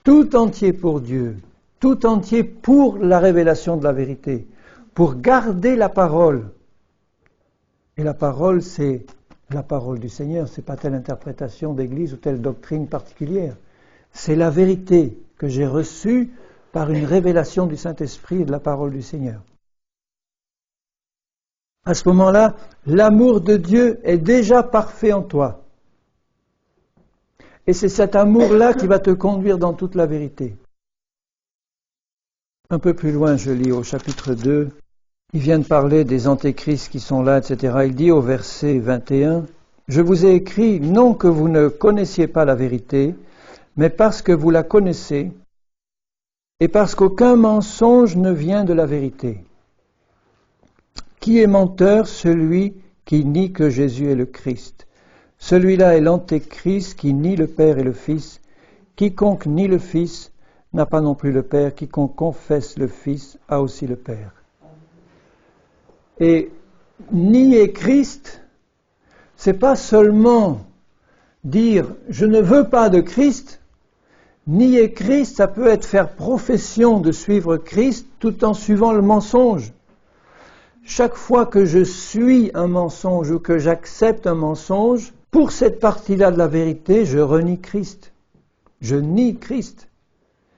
tout entier pour Dieu, tout entier pour la révélation de la vérité, pour garder la parole, et la parole c'est la parole du Seigneur, ce n'est pas telle interprétation d'église ou telle doctrine particulière. C'est la vérité que j'ai reçue par une révélation du Saint-Esprit et de la parole du Seigneur. À ce moment-là, l'amour de Dieu est déjà parfait en toi. Et c'est cet amour-là qui va te conduire dans toute la vérité. Un peu plus loin, je lis au chapitre 2, il vient de parler des antéchrists qui sont là, etc. Il dit au verset 21, « Je vous ai écrit non que vous ne connaissiez pas la vérité, mais parce que vous la connaissez, et parce qu'aucun mensonge ne vient de la vérité. Qui est menteur? Celui qui nie que Jésus est le Christ. Celui-là est l'antéchrist qui nie le Père et le Fils. Quiconque nie le Fils n'a pas non plus le Père. Quiconque confesse le Fils a aussi le Père. » Et nier Christ, c'est pas seulement dire « je ne veux pas de Christ ». Nier Christ, ça peut être faire profession de suivre Christ tout en suivant le mensonge. Chaque fois que je suis un mensonge ou que j'accepte un mensonge, pour cette partie-là de la vérité, je renie Christ. Je nie Christ.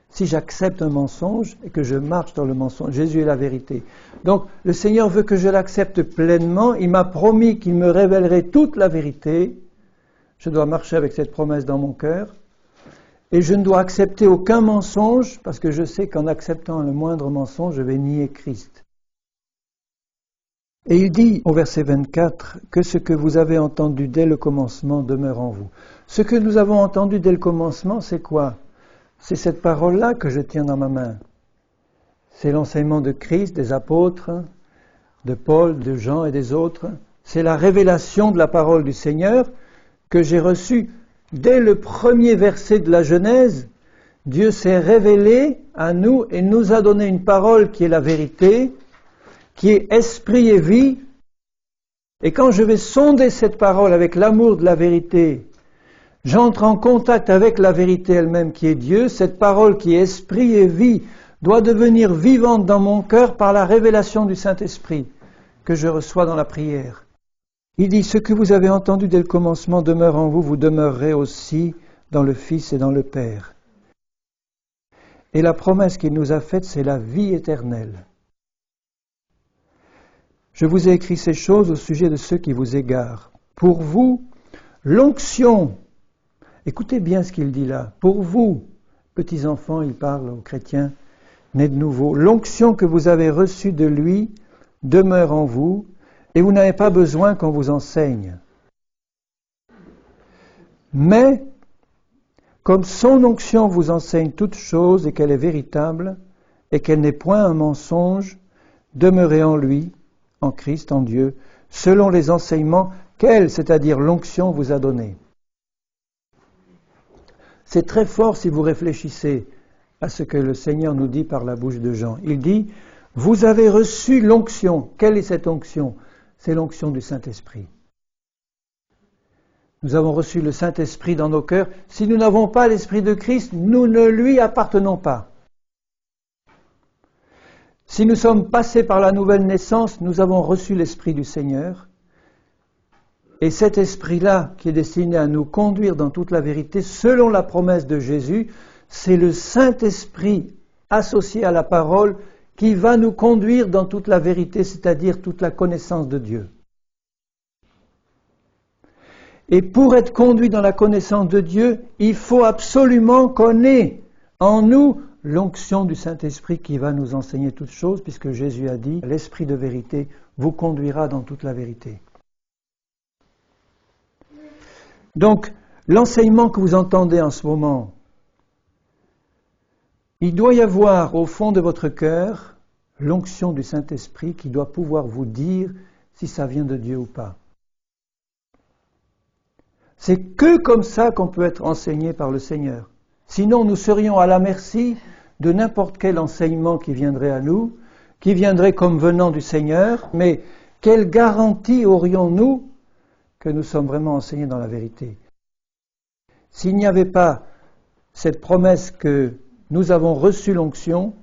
Si j'accepte un mensonge et que je marche dans le mensonge, Jésus est la vérité. Donc le Seigneur veut que je l'accepte pleinement. Il m'a promis qu'il me révélerait toute la vérité. Je dois marcher avec cette promesse dans mon cœur. Et je ne dois accepter aucun mensonge, parce que je sais qu'en acceptant le moindre mensonge, je vais nier Christ. Et il dit au verset 24 que ce que vous avez entendu dès le commencement demeure en vous. Ce que nous avons entendu dès le commencement, c'est quoi? C'est cette parole-là que je tiens dans ma main. C'est l'enseignement de Christ, des apôtres, de Paul, de Jean et des autres. C'est la révélation de la parole du Seigneur que j'ai reçue. Dès le premier verset de la Genèse, Dieu s'est révélé à nous et nous a donné une parole qui est la vérité, qui est esprit et vie. Et quand je vais sonder cette parole avec l'amour de la vérité, j'entre en contact avec la vérité elle-même qui est Dieu. Cette parole qui est esprit et vie doit devenir vivante dans mon cœur par la révélation du Saint-Esprit que je reçois dans la prière. Il dit, ce que vous avez entendu dès le commencement demeure en vous, vous demeurerez aussi dans le Fils et dans le Père. Et la promesse qu'il nous a faite, c'est la vie éternelle. Je vous ai écrit ces choses au sujet de ceux qui vous égarent. Pour vous, l'onction, écoutez bien ce qu'il dit là, pour vous, petits enfants, il parle aux chrétiens, nés de nouveau. L'onction que vous avez reçue de lui demeure en vous, et vous n'avez pas besoin qu'on vous enseigne. Mais, comme son onction vous enseigne toute chose et qu'elle est véritable, et qu'elle n'est point un mensonge, demeurez en lui, en Christ, en Dieu, selon les enseignements qu'elle, c'est-à-dire l'onction, vous a donnés. C'est très fort si vous réfléchissez à ce que le Seigneur nous dit par la bouche de Jean. Il dit, vous avez reçu l'onction. Quelle est cette onction? C'est l'onction du Saint-Esprit. Nous avons reçu le Saint-Esprit dans nos cœurs. Si nous n'avons pas l'Esprit de Christ, nous ne lui appartenons pas. Si nous sommes passés par la nouvelle naissance, nous avons reçu l'Esprit du Seigneur. Et cet Esprit-là, qui est destiné à nous conduire dans toute la vérité, selon la promesse de Jésus, c'est le Saint-Esprit associé à la parole qui va nous conduire dans toute la vérité, c'est-à-dire toute la connaissance de Dieu. Et pour être conduit dans la connaissance de Dieu, il faut absolument qu'on ait en nous l'onction du Saint-Esprit qui va nous enseigner toutes choses, puisque Jésus a dit, l'Esprit de vérité vous conduira dans toute la vérité. Donc, l'enseignement que vous entendez en ce moment, il doit y avoir au fond de votre cœur l'onction du Saint-Esprit qui doit pouvoir vous dire si ça vient de Dieu ou pas. C'est que comme ça qu'on peut être enseigné par le Seigneur. Sinon, nous serions à la merci de n'importe quel enseignement qui viendrait à nous, qui viendrait comme venant du Seigneur, mais quelle garantie aurions-nous que nous sommes vraiment enseignés dans la vérité? S'il n'y avait pas cette promesse que nous avons reçu l'onction,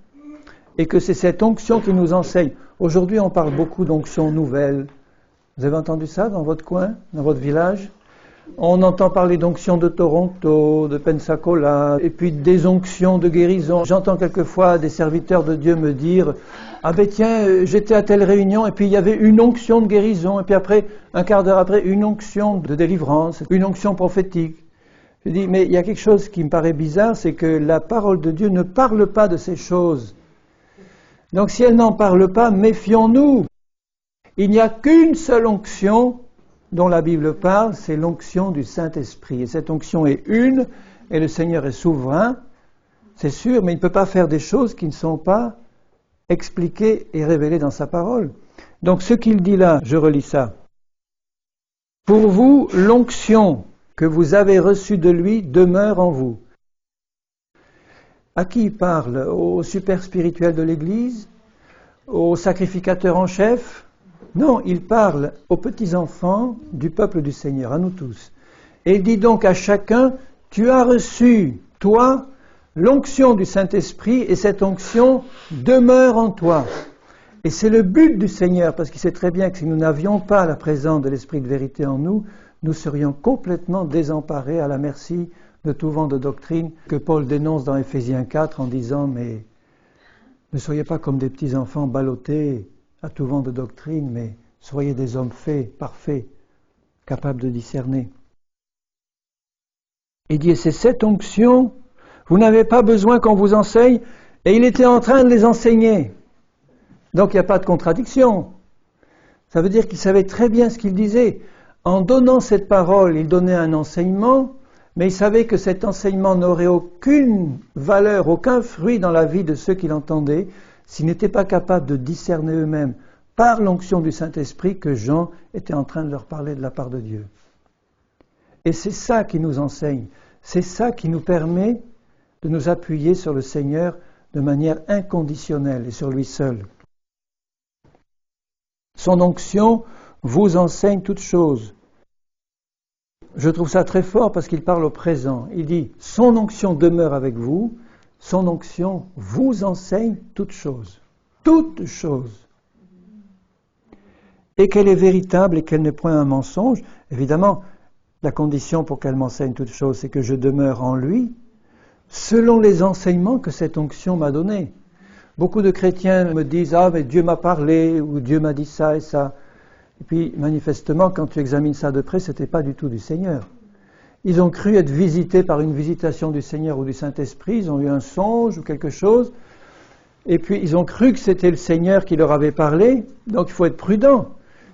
et que c'est cette onction qui nous enseigne. Aujourd'hui, on parle beaucoup d'onction nouvelle. Vous avez entendu ça dans votre coin, dans votre village? On entend parler d'onction de Toronto, de Pensacola, et puis des onctions de guérison. J'entends quelquefois des serviteurs de Dieu me dire « Ah ben tiens, j'étais à telle réunion, et puis il y avait une onction de guérison, et puis après, un quart d'heure après, une onction de délivrance, une onction prophétique. » Je dis « Mais il y a quelque chose qui me paraît bizarre, c'est que la parole de Dieu ne parle pas de ces choses. Donc si elle n'en parle pas, méfions-nous. Il n'y a qu'une seule onction dont la Bible parle, c'est l'onction du Saint-Esprit. Et cette onction est une, et le Seigneur est souverain, c'est sûr, mais il ne peut pas faire des choses qui ne sont pas expliquées et révélées dans sa parole. Donc ce qu'il dit là, je relis ça. Pour vous, l'onction que vous avez reçue de lui demeure en vous. À qui il parle? Au super spirituel de l'Église? Au sacrificateur en chef? Non, il parle aux petits-enfants du peuple du Seigneur, à nous tous. Et il dit donc à chacun, tu as reçu, toi, l'onction du Saint-Esprit, et cette onction demeure en toi. Et c'est le but du Seigneur, parce qu'il sait très bien que si nous n'avions pas la présence de l'Esprit de vérité en nous, nous serions complètement désemparés à la merci de tout vent de doctrine que Paul dénonce dans Éphésiens 4 en disant « Mais ne soyez pas comme des petits-enfants ballottés à tout vent de doctrine, mais soyez des hommes faits, parfaits, capables de discerner. » Il dit « Et c'est cette onction, vous n'avez pas besoin qu'on vous enseigne, et il était en train de les enseigner. » Donc il n'y a pas de contradiction. Ça veut dire qu'il savait très bien ce qu'il disait. En donnant cette parole, il donnait un enseignement, mais il savait que cet enseignement n'aurait aucune valeur, aucun fruit dans la vie de ceux qui l'entendaient, s'ils n'étaient pas capables de discerner eux-mêmes, par l'onction du Saint-Esprit, que Jean était en train de leur parler de la part de Dieu. Et c'est ça qui nous enseigne, c'est ça qui nous permet de nous appuyer sur le Seigneur de manière inconditionnelle et sur lui seul. Son onction vous enseigne toutes choses. Je trouve ça très fort parce qu'il parle au présent. Il dit, son onction demeure avec vous, son onction vous enseigne toutes choses. Toutes choses. Et qu'elle est véritable et qu'elle n'est point un mensonge. Évidemment, la condition pour qu'elle m'enseigne toutes choses, c'est que je demeure en lui, selon les enseignements que cette onction m'a donnés. Beaucoup de chrétiens me disent « Ah, mais Dieu m'a parlé » ou « Dieu m'a dit ça et ça ». Et puis, manifestement, quand tu examines ça de près, ce n'était pas du tout du Seigneur. Ils ont cru être visités par une visitation du Seigneur ou du Saint-Esprit, ils ont eu un songe ou quelque chose, et puis ils ont cru que c'était le Seigneur qui leur avait parlé, donc il faut être prudent.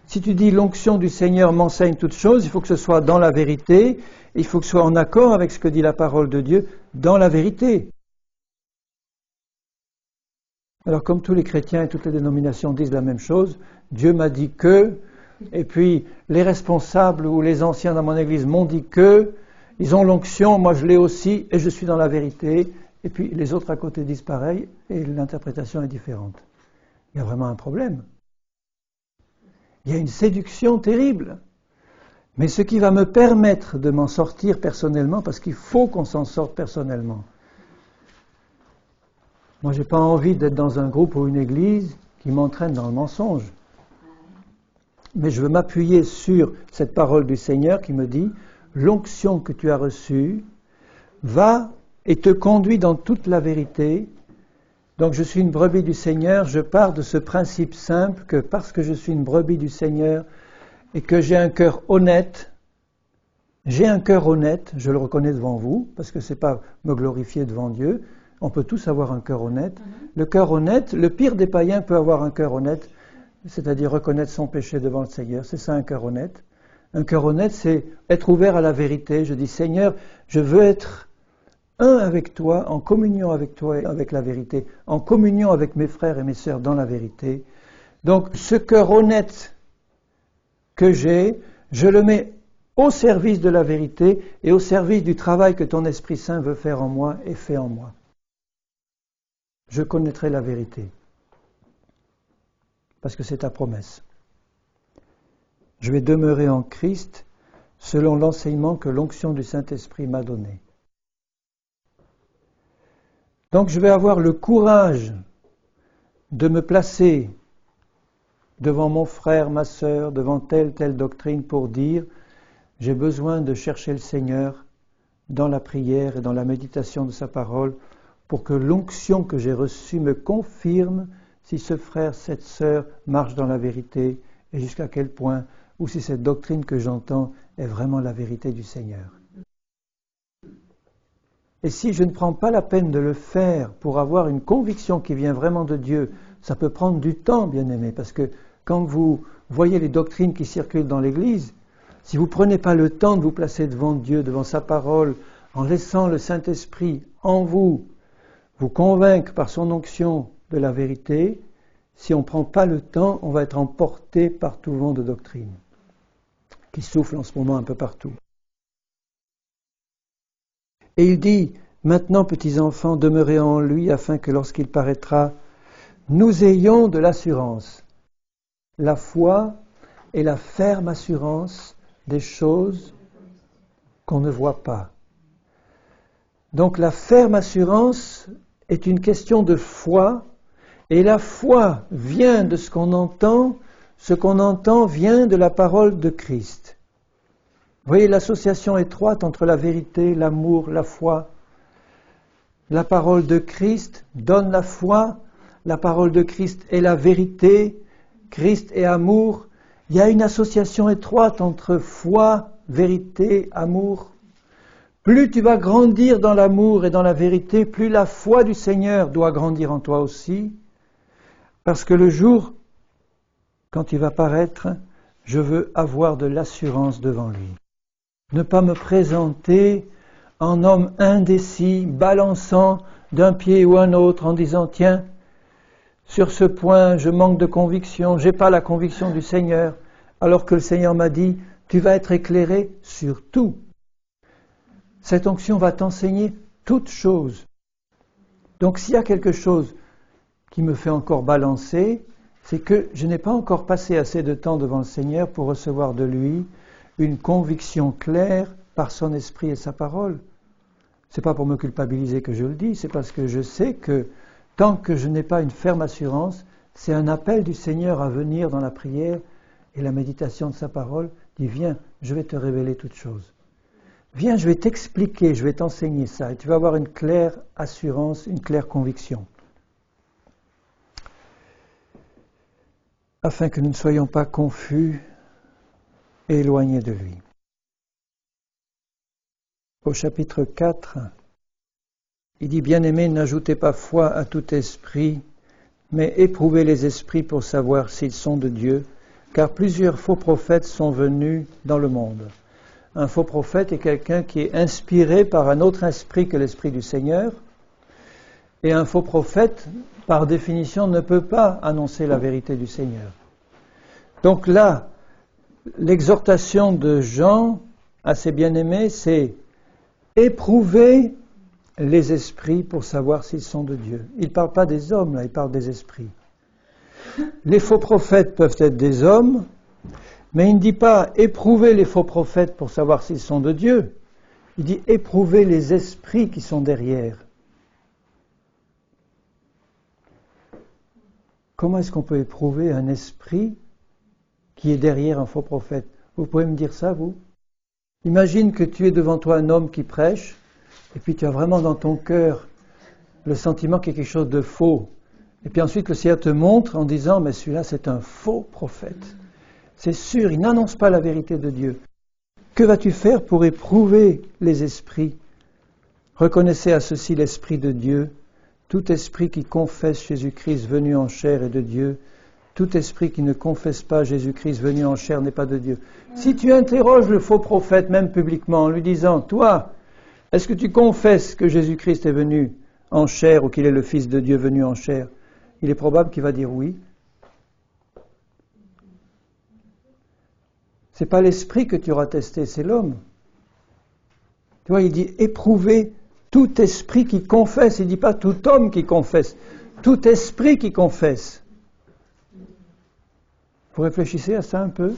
Si tu dis l'onction du Seigneur m'enseigne toutes choses, il faut que ce soit dans la vérité, il faut que ce soit en accord avec ce que dit la parole de Dieu, dans la vérité. Alors comme tous les chrétiens et toutes les dénominations disent la même chose, Dieu m'a dit que, et puis les responsables ou les anciens dans mon église m'ont dit que, ils ont l'onction, moi je l'ai aussi, et je suis dans la vérité, et puis les autres à côté disent pareil, et l'interprétation est différente. Il y a vraiment un problème. Il y a une séduction terrible. Mais ce qui va me permettre de m'en sortir personnellement, parce qu'il faut qu'on s'en sorte personnellement. Moi, je n'ai pas envie d'être dans un groupe ou une église qui m'entraîne dans le mensonge. Mais je veux m'appuyer sur cette parole du Seigneur qui me dit « L'onction que tu as reçue va et te conduit dans toute la vérité. » Donc je suis une brebis du Seigneur, je pars de ce principe simple que parce que je suis une brebis du Seigneur et que j'ai un cœur honnête, je le reconnais devant vous, parce que ce n'est pas me glorifier devant Dieu, on peut tous avoir un cœur honnête. Le cœur honnête, le pire des païens peut avoir un cœur honnête, c'est-à-dire reconnaître son péché devant le Seigneur, c'est ça un cœur honnête. Un cœur honnête, c'est être ouvert à la vérité. Je dis Seigneur, je veux être un avec toi, en communion avec toi et avec la vérité, en communion avec mes frères et mes sœurs dans la vérité. Donc ce cœur honnête que j'ai, je le mets au service de la vérité et au service du travail que ton Esprit Saint veut faire en moi et fait en moi. Je connaîtrai la vérité, parce que c'est ta promesse. Je vais demeurer en Christ selon l'enseignement que l'onction du Saint-Esprit m'a donné. Donc je vais avoir le courage de me placer devant mon frère, ma sœur, devant telle doctrine pour dire j'ai besoin de chercher le Seigneur dans la prière et dans la méditation de sa parole pour que l'onction que j'ai reçue me confirme si ce frère, cette sœur marche dans la vérité et jusqu'à quel point, ou si cette doctrine que j'entends est vraiment la vérité du Seigneur. Et si je ne prends pas la peine de le faire pour avoir une conviction qui vient vraiment de Dieu, ça peut prendre du temps, bien-aimés, parce que quand vous voyez les doctrines qui circulent dans l'Église, si vous ne prenez pas le temps de vous placer devant Dieu, devant sa parole, en laissant le Saint-Esprit en vous, vous convaincre par son onction de la vérité, si on ne prend pas le temps, on va être emporté par tout vent de doctrine qui souffle en ce moment un peu partout. Et il dit, maintenant, petits enfants, demeurez en lui, afin que lorsqu'il paraîtra, nous ayons de l'assurance. La foi est la ferme assurance des choses qu'on ne voit pas. Donc la ferme assurance est une question de foi, et la foi vient de ce qu'on entend vient de la parole de Christ. Vous voyez l'association étroite entre la vérité, l'amour, la foi. La parole de Christ donne la foi, la parole de Christ est la vérité, Christ est amour. Il y a une association étroite entre foi, vérité, amour. Plus tu vas grandir dans l'amour et dans la vérité, plus la foi du Seigneur doit grandir en toi aussi. Parce que le jour, quand il va paraître, je veux avoir de l'assurance devant lui. Ne pas me présenter en homme indécis, balançant d'un pied ou un autre en disant « Tiens, sur ce point, je manque de conviction, je n'ai pas la conviction du Seigneur, alors que le Seigneur m'a dit « Tu vas être éclairé sur tout ». Cette onction va t'enseigner toutes choses. Donc s'il y a quelque chose qui me fait encore balancer, c'est que je n'ai pas encore passé assez de temps devant le Seigneur pour recevoir de lui une conviction claire par son esprit et sa parole. Ce n'est pas pour me culpabiliser que je le dis, c'est parce que je sais que tant que je n'ai pas une ferme assurance, c'est un appel du Seigneur à venir dans la prière et la méditation de sa parole, dit viens, je vais te révéler toutes choses. Viens, je vais t'expliquer, je vais t'enseigner ça, et tu vas avoir une claire assurance, une claire conviction. Afin que nous ne soyons pas confus et éloignés de lui. Au chapitre 4, il dit, bien-aimés, n'ajoutez pas foi à tout esprit, mais éprouvez les esprits pour savoir s'ils sont de Dieu, car plusieurs faux prophètes sont venus dans le monde. Un faux prophète est quelqu'un qui est inspiré par un autre esprit que l'esprit du Seigneur, et un faux prophète, par définition, ne peut pas annoncer la vérité du Seigneur. Donc là, l'exhortation de Jean à ses bien-aimés, c'est éprouver les esprits pour savoir s'ils sont de Dieu. Il ne parle pas des hommes, là, il parle des esprits. Les faux prophètes peuvent être des hommes, mais il ne dit pas éprouver les faux prophètes pour savoir s'ils sont de Dieu. Il dit éprouver les esprits qui sont derrière. Comment est-ce qu'on peut éprouver un esprit qui est derrière un faux prophète? Vous pouvez me dire ça, vous? Imagine que tu es devant toi un homme qui prêche, et puis tu as vraiment dans ton cœur le sentiment qu'il y a quelque chose de faux. Et puis ensuite le Seigneur te montre en disant, mais celui-là c'est un faux prophète. C'est sûr, il n'annonce pas la vérité de Dieu. Que vas-tu faire pour éprouver les esprits? Reconnaissez à ceci l'Esprit de Dieu. Tout esprit qui confesse Jésus-Christ venu en chair est de Dieu. Tout esprit qui ne confesse pas Jésus-Christ venu en chair n'est pas de Dieu. Si tu interroges le faux prophète, même publiquement, en lui disant, toi, est-ce que tu confesses que Jésus-Christ est venu en chair ou qu'il est le Fils de Dieu venu en chair? Il est probable qu'il va dire oui. Ce n'est pas l'esprit que tu auras testé, c'est l'homme. Tu vois, il dit éprouver tout esprit qui confesse. Il ne dit pas tout homme qui confesse. Tout esprit qui confesse. Vous réfléchissez à ça un peu?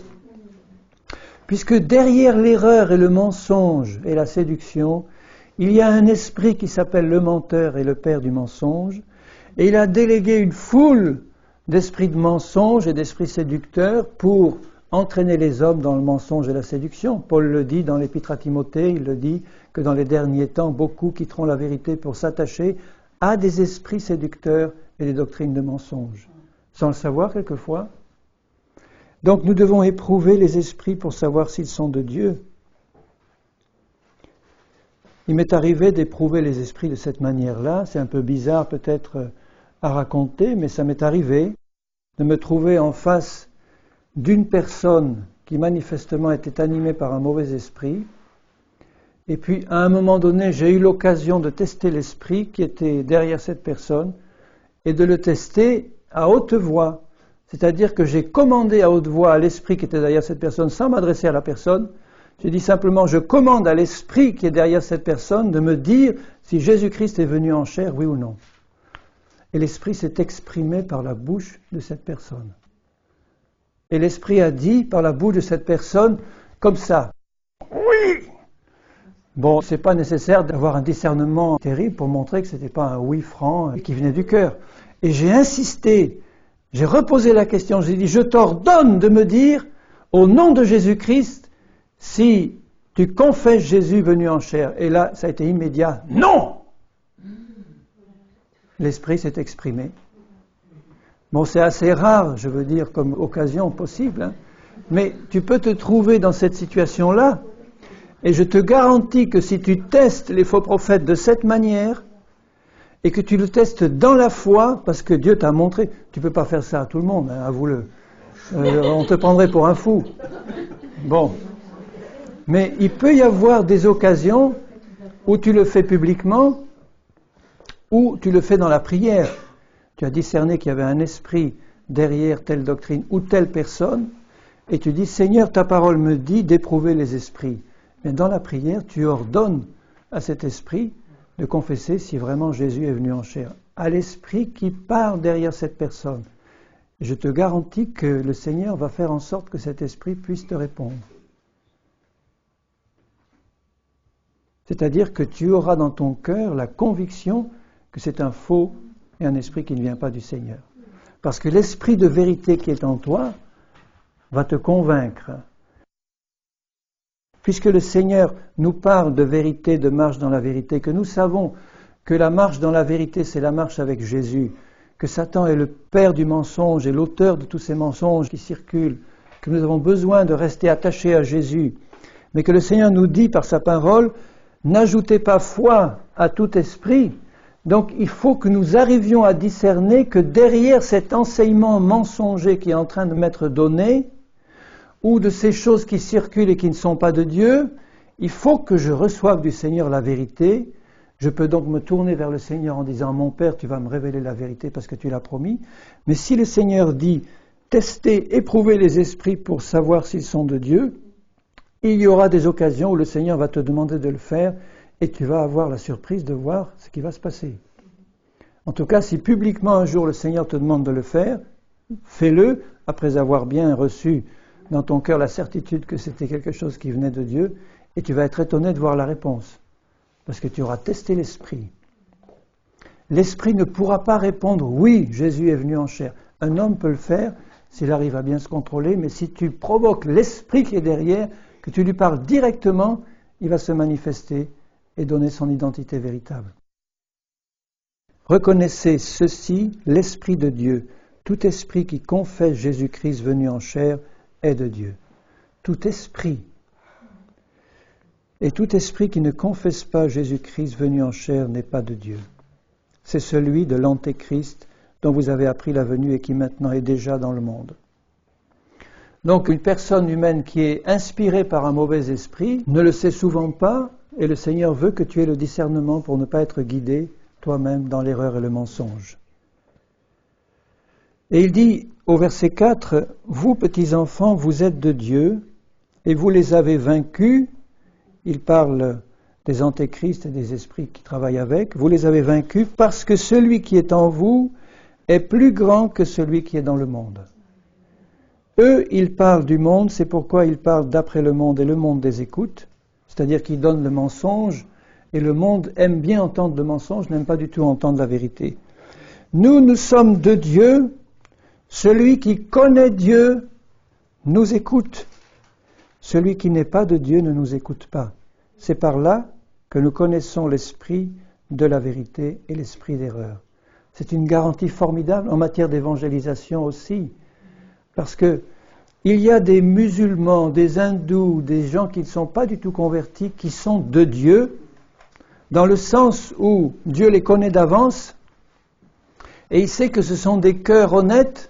Puisque derrière l'erreur et le mensonge et la séduction, il y a un esprit qui s'appelle le menteur et le père du mensonge, et il a délégué une foule d'esprits de mensonge et d'esprits séducteurs pour entraîner les hommes dans le mensonge et la séduction. Paul le dit dans l'Épître à Timothée, il le dit que dans les derniers temps, beaucoup quitteront la vérité pour s'attacher à des esprits séducteurs et des doctrines de mensonge, sans le savoir quelquefois. Donc nous devons éprouver les esprits pour savoir s'ils sont de Dieu. Il m'est arrivé d'éprouver les esprits de cette manière-là. C'est un peu bizarre peut-être à raconter, mais ça m'est arrivé de me trouver en face d'une personne qui manifestement était animée par un mauvais esprit. Et puis à un moment donné, j'ai eu l'occasion de tester l'esprit qui était derrière cette personne et de le tester à haute voix. C'est-à-dire que j'ai commandé à haute voix à l'esprit qui était derrière cette personne sans m'adresser à la personne. J'ai dit simplement, je commande à l'esprit qui est derrière cette personne de me dire si Jésus-Christ est venu en chair, oui ou non. Et l'esprit s'est exprimé par la bouche de cette personne. Et l'esprit a dit par la bouche de cette personne, comme ça, oui. Bon, c'est pas nécessaire d'avoir un discernement terrible pour montrer que c'était pas un oui franc qui venait du cœur. Et j'ai insisté. J'ai reposé la question, j'ai dit, je t'ordonne de me dire, au nom de Jésus-Christ, si tu confesses Jésus venu en chair. Et là, ça a été immédiat. Non! L'esprit s'est exprimé. Bon, c'est assez rare, je veux dire, comme occasion possible, hein. Mais tu peux te trouver dans cette situation-là, et je te garantis que si tu testes les faux prophètes de cette manière, et que tu le testes dans la foi, parce que Dieu t'a montré, tu ne peux pas faire ça à tout le monde, hein, avoue-le. On te prendrait pour un fou. Bon. Mais il peut y avoir des occasions où tu le fais publiquement, ou tu le fais dans la prière. Tu as discerné qu'il y avait un esprit derrière telle doctrine ou telle personne, et tu dis, Seigneur, ta parole me dit d'éprouver les esprits. Mais dans la prière, tu ordonnes à cet esprit de confesser si vraiment Jésus est venu en chair, à l'esprit qui parle derrière cette personne. Je te garantis que le Seigneur va faire en sorte que cet esprit puisse te répondre. C'est-à-dire que tu auras dans ton cœur la conviction que c'est un faux et un esprit qui ne vient pas du Seigneur. Parce que l'esprit de vérité qui est en toi va te convaincre. Puisque le Seigneur nous parle de vérité, de marche dans la vérité, que nous savons que la marche dans la vérité, c'est la marche avec Jésus, que Satan est le père du mensonge et l'auteur de tous ces mensonges qui circulent, que nous avons besoin de rester attachés à Jésus, mais que le Seigneur nous dit par sa parole, n'ajoutez pas foi à tout esprit, Donc il faut que nous arrivions à discerner que derrière cet enseignement mensonger qui est en train de m'être donné, ou de ces choses qui circulent et qui ne sont pas de Dieu, il faut que je reçoive du Seigneur la vérité. Je peux donc me tourner vers le Seigneur en disant « Mon Père, tu vas me révéler la vérité parce que tu l'as promis ». Mais si le Seigneur dit « Testez, éprouvez les esprits pour savoir s'ils sont de Dieu », il y aura des occasions où le Seigneur va te demander de le faire et tu vas avoir la surprise de voir ce qui va se passer. En tout cas, si publiquement un jour le Seigneur te demande de le faire, fais-le après avoir bien reçu dans ton cœur la certitude que c'était quelque chose qui venait de Dieu et tu vas être étonné de voir la réponse parce que tu auras testé l'esprit. L'esprit ne pourra pas répondre « Oui, Jésus est venu en chair ». Un homme peut le faire s'il arrive à bien se contrôler, mais si tu provoques l'esprit qui est derrière, que tu lui parles directement, il va se manifester et donner son identité véritable. Reconnaissez ceci, l'Esprit de Dieu. Tout esprit qui confesse Jésus-Christ venu en chair est de Dieu. Tout esprit. Et tout esprit qui ne confesse pas Jésus-Christ venu en chair n'est pas de Dieu. C'est celui de l'Antéchrist dont vous avez appris la venue et qui maintenant est déjà dans le monde. Donc une personne humaine qui est inspirée par un mauvais esprit ne le sait souvent pas et le Seigneur veut que tu aies le discernement pour ne pas être guidé toi-même dans l'erreur et le mensonge. Et il dit au verset 4, « Vous, petits enfants, vous êtes de Dieu et vous les avez vaincus. » Il parle des antéchrists et des esprits qui travaillent avec. « Vous les avez vaincus parce que celui qui est en vous est plus grand que celui qui est dans le monde. » Eux, ils parlent du monde, c'est pourquoi ils parlent d'après le monde et le monde les écoute, c'est-à-dire qu'ils donnent le mensonge et le monde aime bien entendre le mensonge, n'aime pas du tout entendre la vérité. Nous, nous sommes de Dieu, celui qui connaît Dieu nous écoute, celui qui n'est pas de Dieu ne nous écoute pas. C'est par là que nous connaissons l'esprit de la vérité et l'esprit d'erreur. C'est une garantie formidable en matière d'évangélisation aussi. Parce que il y a des musulmans, des hindous, des gens qui ne sont pas du tout convertis, qui sont de Dieu, dans le sens où Dieu les connaît d'avance, et il sait que ce sont des cœurs honnêtes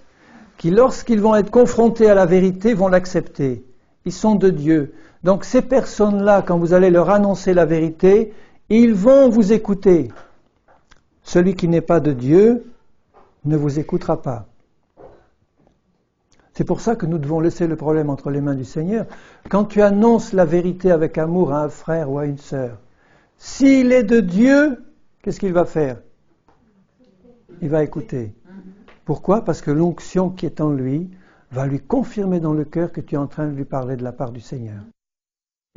qui, lorsqu'ils vont être confrontés à la vérité, vont l'accepter. Ils sont de Dieu. Donc ces personnes-là, quand vous allez leur annoncer la vérité, ils vont vous écouter. Celui qui n'est pas de Dieu ne vous écoutera pas. C'est pour ça que nous devons laisser le problème entre les mains du Seigneur. Quand tu annonces la vérité avec amour à un frère ou à une sœur, s'il est de Dieu, qu'est-ce qu'il va faire? Il va écouter. Pourquoi? Parce que l'onction qui est en lui va lui confirmer dans le cœur que tu es en train de lui parler de la part du Seigneur.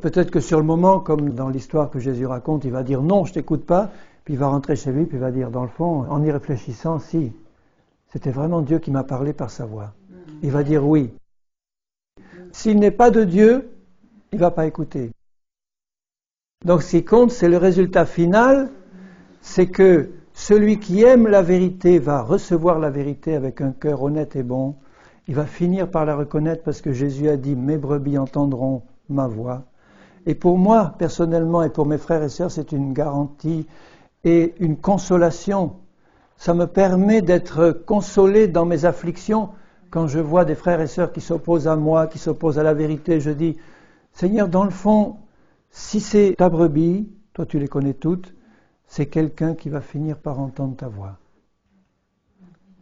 Peut-être que sur le moment, comme dans l'histoire que Jésus raconte, il va dire non, je ne t'écoute pas, puis il va rentrer chez lui, puis il va dire dans le fond, en y réfléchissant, si, c'était vraiment Dieu qui m'a parlé par sa voix. Il va dire oui. S'il n'est pas de Dieu, il ne va pas écouter. Donc ce qui compte, c'est le résultat final, c'est que celui qui aime la vérité va recevoir la vérité avec un cœur honnête et bon. Il va finir par la reconnaître parce que Jésus a dit « Mes brebis entendront ma voix ». Et pour moi, personnellement, et pour mes frères et sœurs, c'est une garantie et une consolation. Ça me permet d'être consolé dans mes afflictions. Quand je vois des frères et sœurs qui s'opposent à moi, qui s'opposent à la vérité, je dis « Seigneur, dans le fond, si c'est ta brebis, toi tu les connais toutes, c'est quelqu'un qui va finir par entendre ta voix.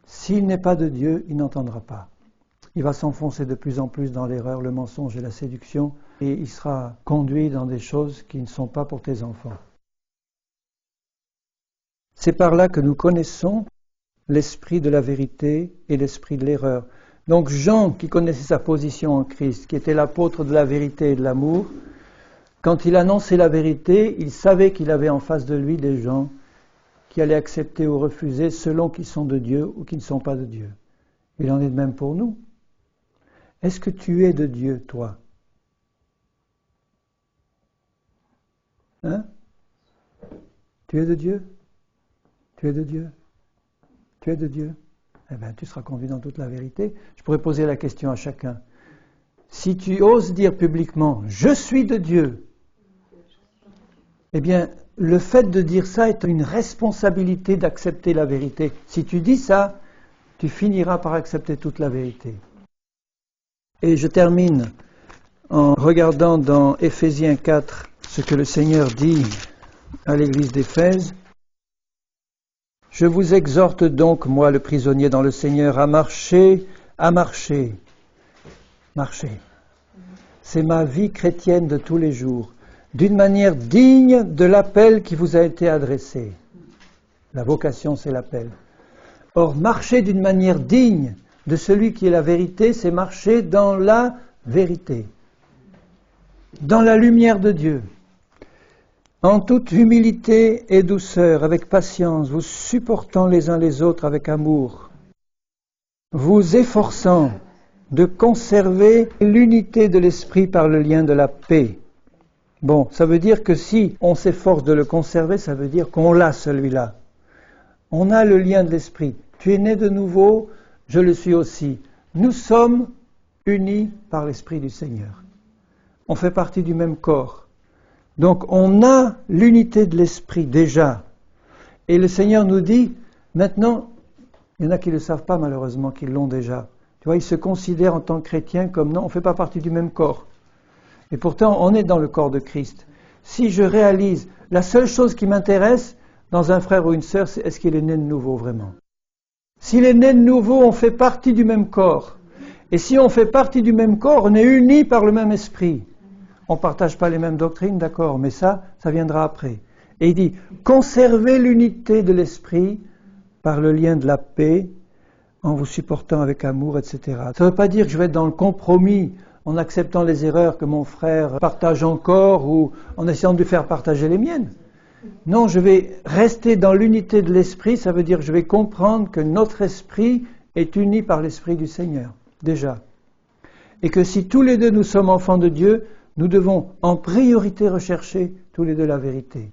S'il n'est pas de Dieu, il n'entendra pas. Il va s'enfoncer de plus en plus dans l'erreur, le mensonge et la séduction, et il sera conduit dans des choses qui ne sont pas pour tes enfants. » C'est par là que nous connaissons l'esprit de la vérité et l'esprit de l'erreur. Donc Jean, qui connaissait sa position en Christ, qui était l'apôtre de la vérité et de l'amour, quand il annonçait la vérité, il savait qu'il avait en face de lui des gens qui allaient accepter ou refuser selon qu'ils sont de Dieu ou qu'ils ne sont pas de Dieu. Il en est de même pour nous. Est-ce que tu es de Dieu, toi? Hein? Tu es de Dieu? Tu es de Dieu? Tu es de Dieu? Eh bien, tu seras conduit dans toute la vérité. Je pourrais poser la question à chacun. Si tu oses dire publiquement « Je suis de Dieu », eh bien, le fait de dire ça est une responsabilité d'accepter la vérité. Si tu dis ça, tu finiras par accepter toute la vérité. Et je termine en regardant dans Éphésiens 4 ce que le Seigneur dit à l'église d'Éphèse. Je vous exhorte donc, moi le prisonnier dans le Seigneur, à marcher. Marcher. C'est ma vie chrétienne de tous les jours, d'une manière digne de l'appel qui vous a été adressé. La vocation, c'est l'appel. Or, marcher d'une manière digne de celui qui est la vérité, c'est marcher dans la vérité, dans la lumière de Dieu, en toute humilité et douceur, avec patience, vous supportant les uns les autres avec amour, vous efforçant de conserver l'unité de l'esprit par le lien de la paix. Bon, ça veut dire que si on s'efforce de le conserver, ça veut dire qu'on l'a celui-là. On a le lien de l'esprit. Tu es né de nouveau, je le suis aussi. Nous sommes unis par l'Esprit du Seigneur. On fait partie du même corps. Donc on a l'unité de l'Esprit déjà. Et le Seigneur nous dit, maintenant, il y en a qui ne le savent pas malheureusement, qui l'ont déjà. Tu vois, ils se considèrent en tant que chrétiens comme non, on ne fait pas partie du même corps. Et pourtant, on est dans le corps de Christ. Si je réalise, la seule chose qui m'intéresse dans un frère ou une sœur, c'est est-ce qu'il est né de nouveau vraiment. S'il est né de nouveau, on fait partie du même corps. Et si on fait partie du même corps, on est unis par le même esprit. On ne partage pas les mêmes doctrines, d'accord, mais ça viendra après. Et il dit, conservez l'unité de l'esprit par le lien de la paix, en vous supportant avec amour, etc. Ça ne veut pas dire que je vais être dans le compromis, en acceptant les erreurs que mon frère partage encore, ou en essayant de lui faire partager les miennes. Non, je vais rester dans l'unité de l'esprit, ça veut dire que je vais comprendre que notre esprit est uni par l'esprit du Seigneur, déjà. Et que si tous les deux nous sommes enfants de Dieu, nous devons en priorité rechercher tous les deux la vérité.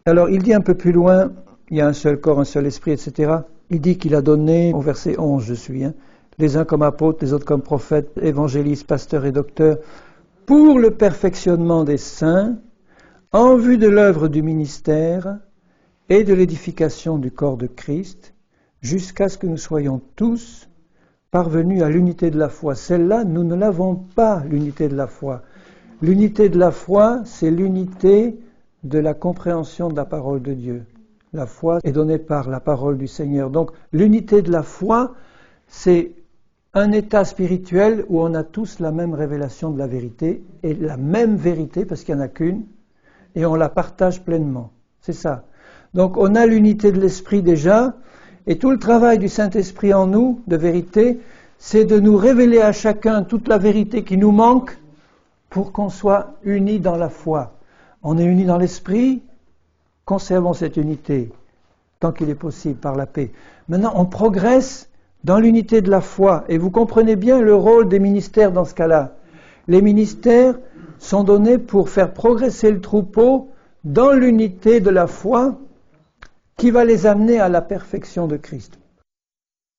Alors, il dit un peu plus loin, il y a un seul corps, un seul esprit, etc. Il dit qu'il a donné, au verset 11, je suis, les uns comme apôtres, les autres comme prophètes, évangélistes, pasteurs et docteurs, pour le perfectionnement des saints, en vue de l'œuvre du ministère et de l'édification du corps de Christ, jusqu'à ce que nous soyons tous parvenus à l'unité de la foi. Celle-là, nous ne l'avons pas, l'unité de la foi. L'unité de la foi, c'est l'unité de la compréhension de la parole de Dieu. La foi est donnée par la parole du Seigneur. Donc, l'unité de la foi, c'est un état spirituel où on a tous la même révélation de la vérité, et la même vérité, parce qu'il n'y en a qu'une, et on la partage pleinement. C'est ça. Donc, on a l'unité de l'esprit déjà, et tout le travail du Saint-Esprit en nous, de vérité, c'est de nous révéler à chacun toute la vérité qui nous manque pour qu'on soit unis dans la foi. On est unis dans l'esprit, conservons cette unité, tant qu'il est possible, par la paix. Maintenant, on progresse dans l'unité de la foi, et vous comprenez bien le rôle des ministères dans ce cas-là. Les ministères sont donnés pour faire progresser le troupeau dans l'unité de la foi qui va les amener à la perfection de Christ.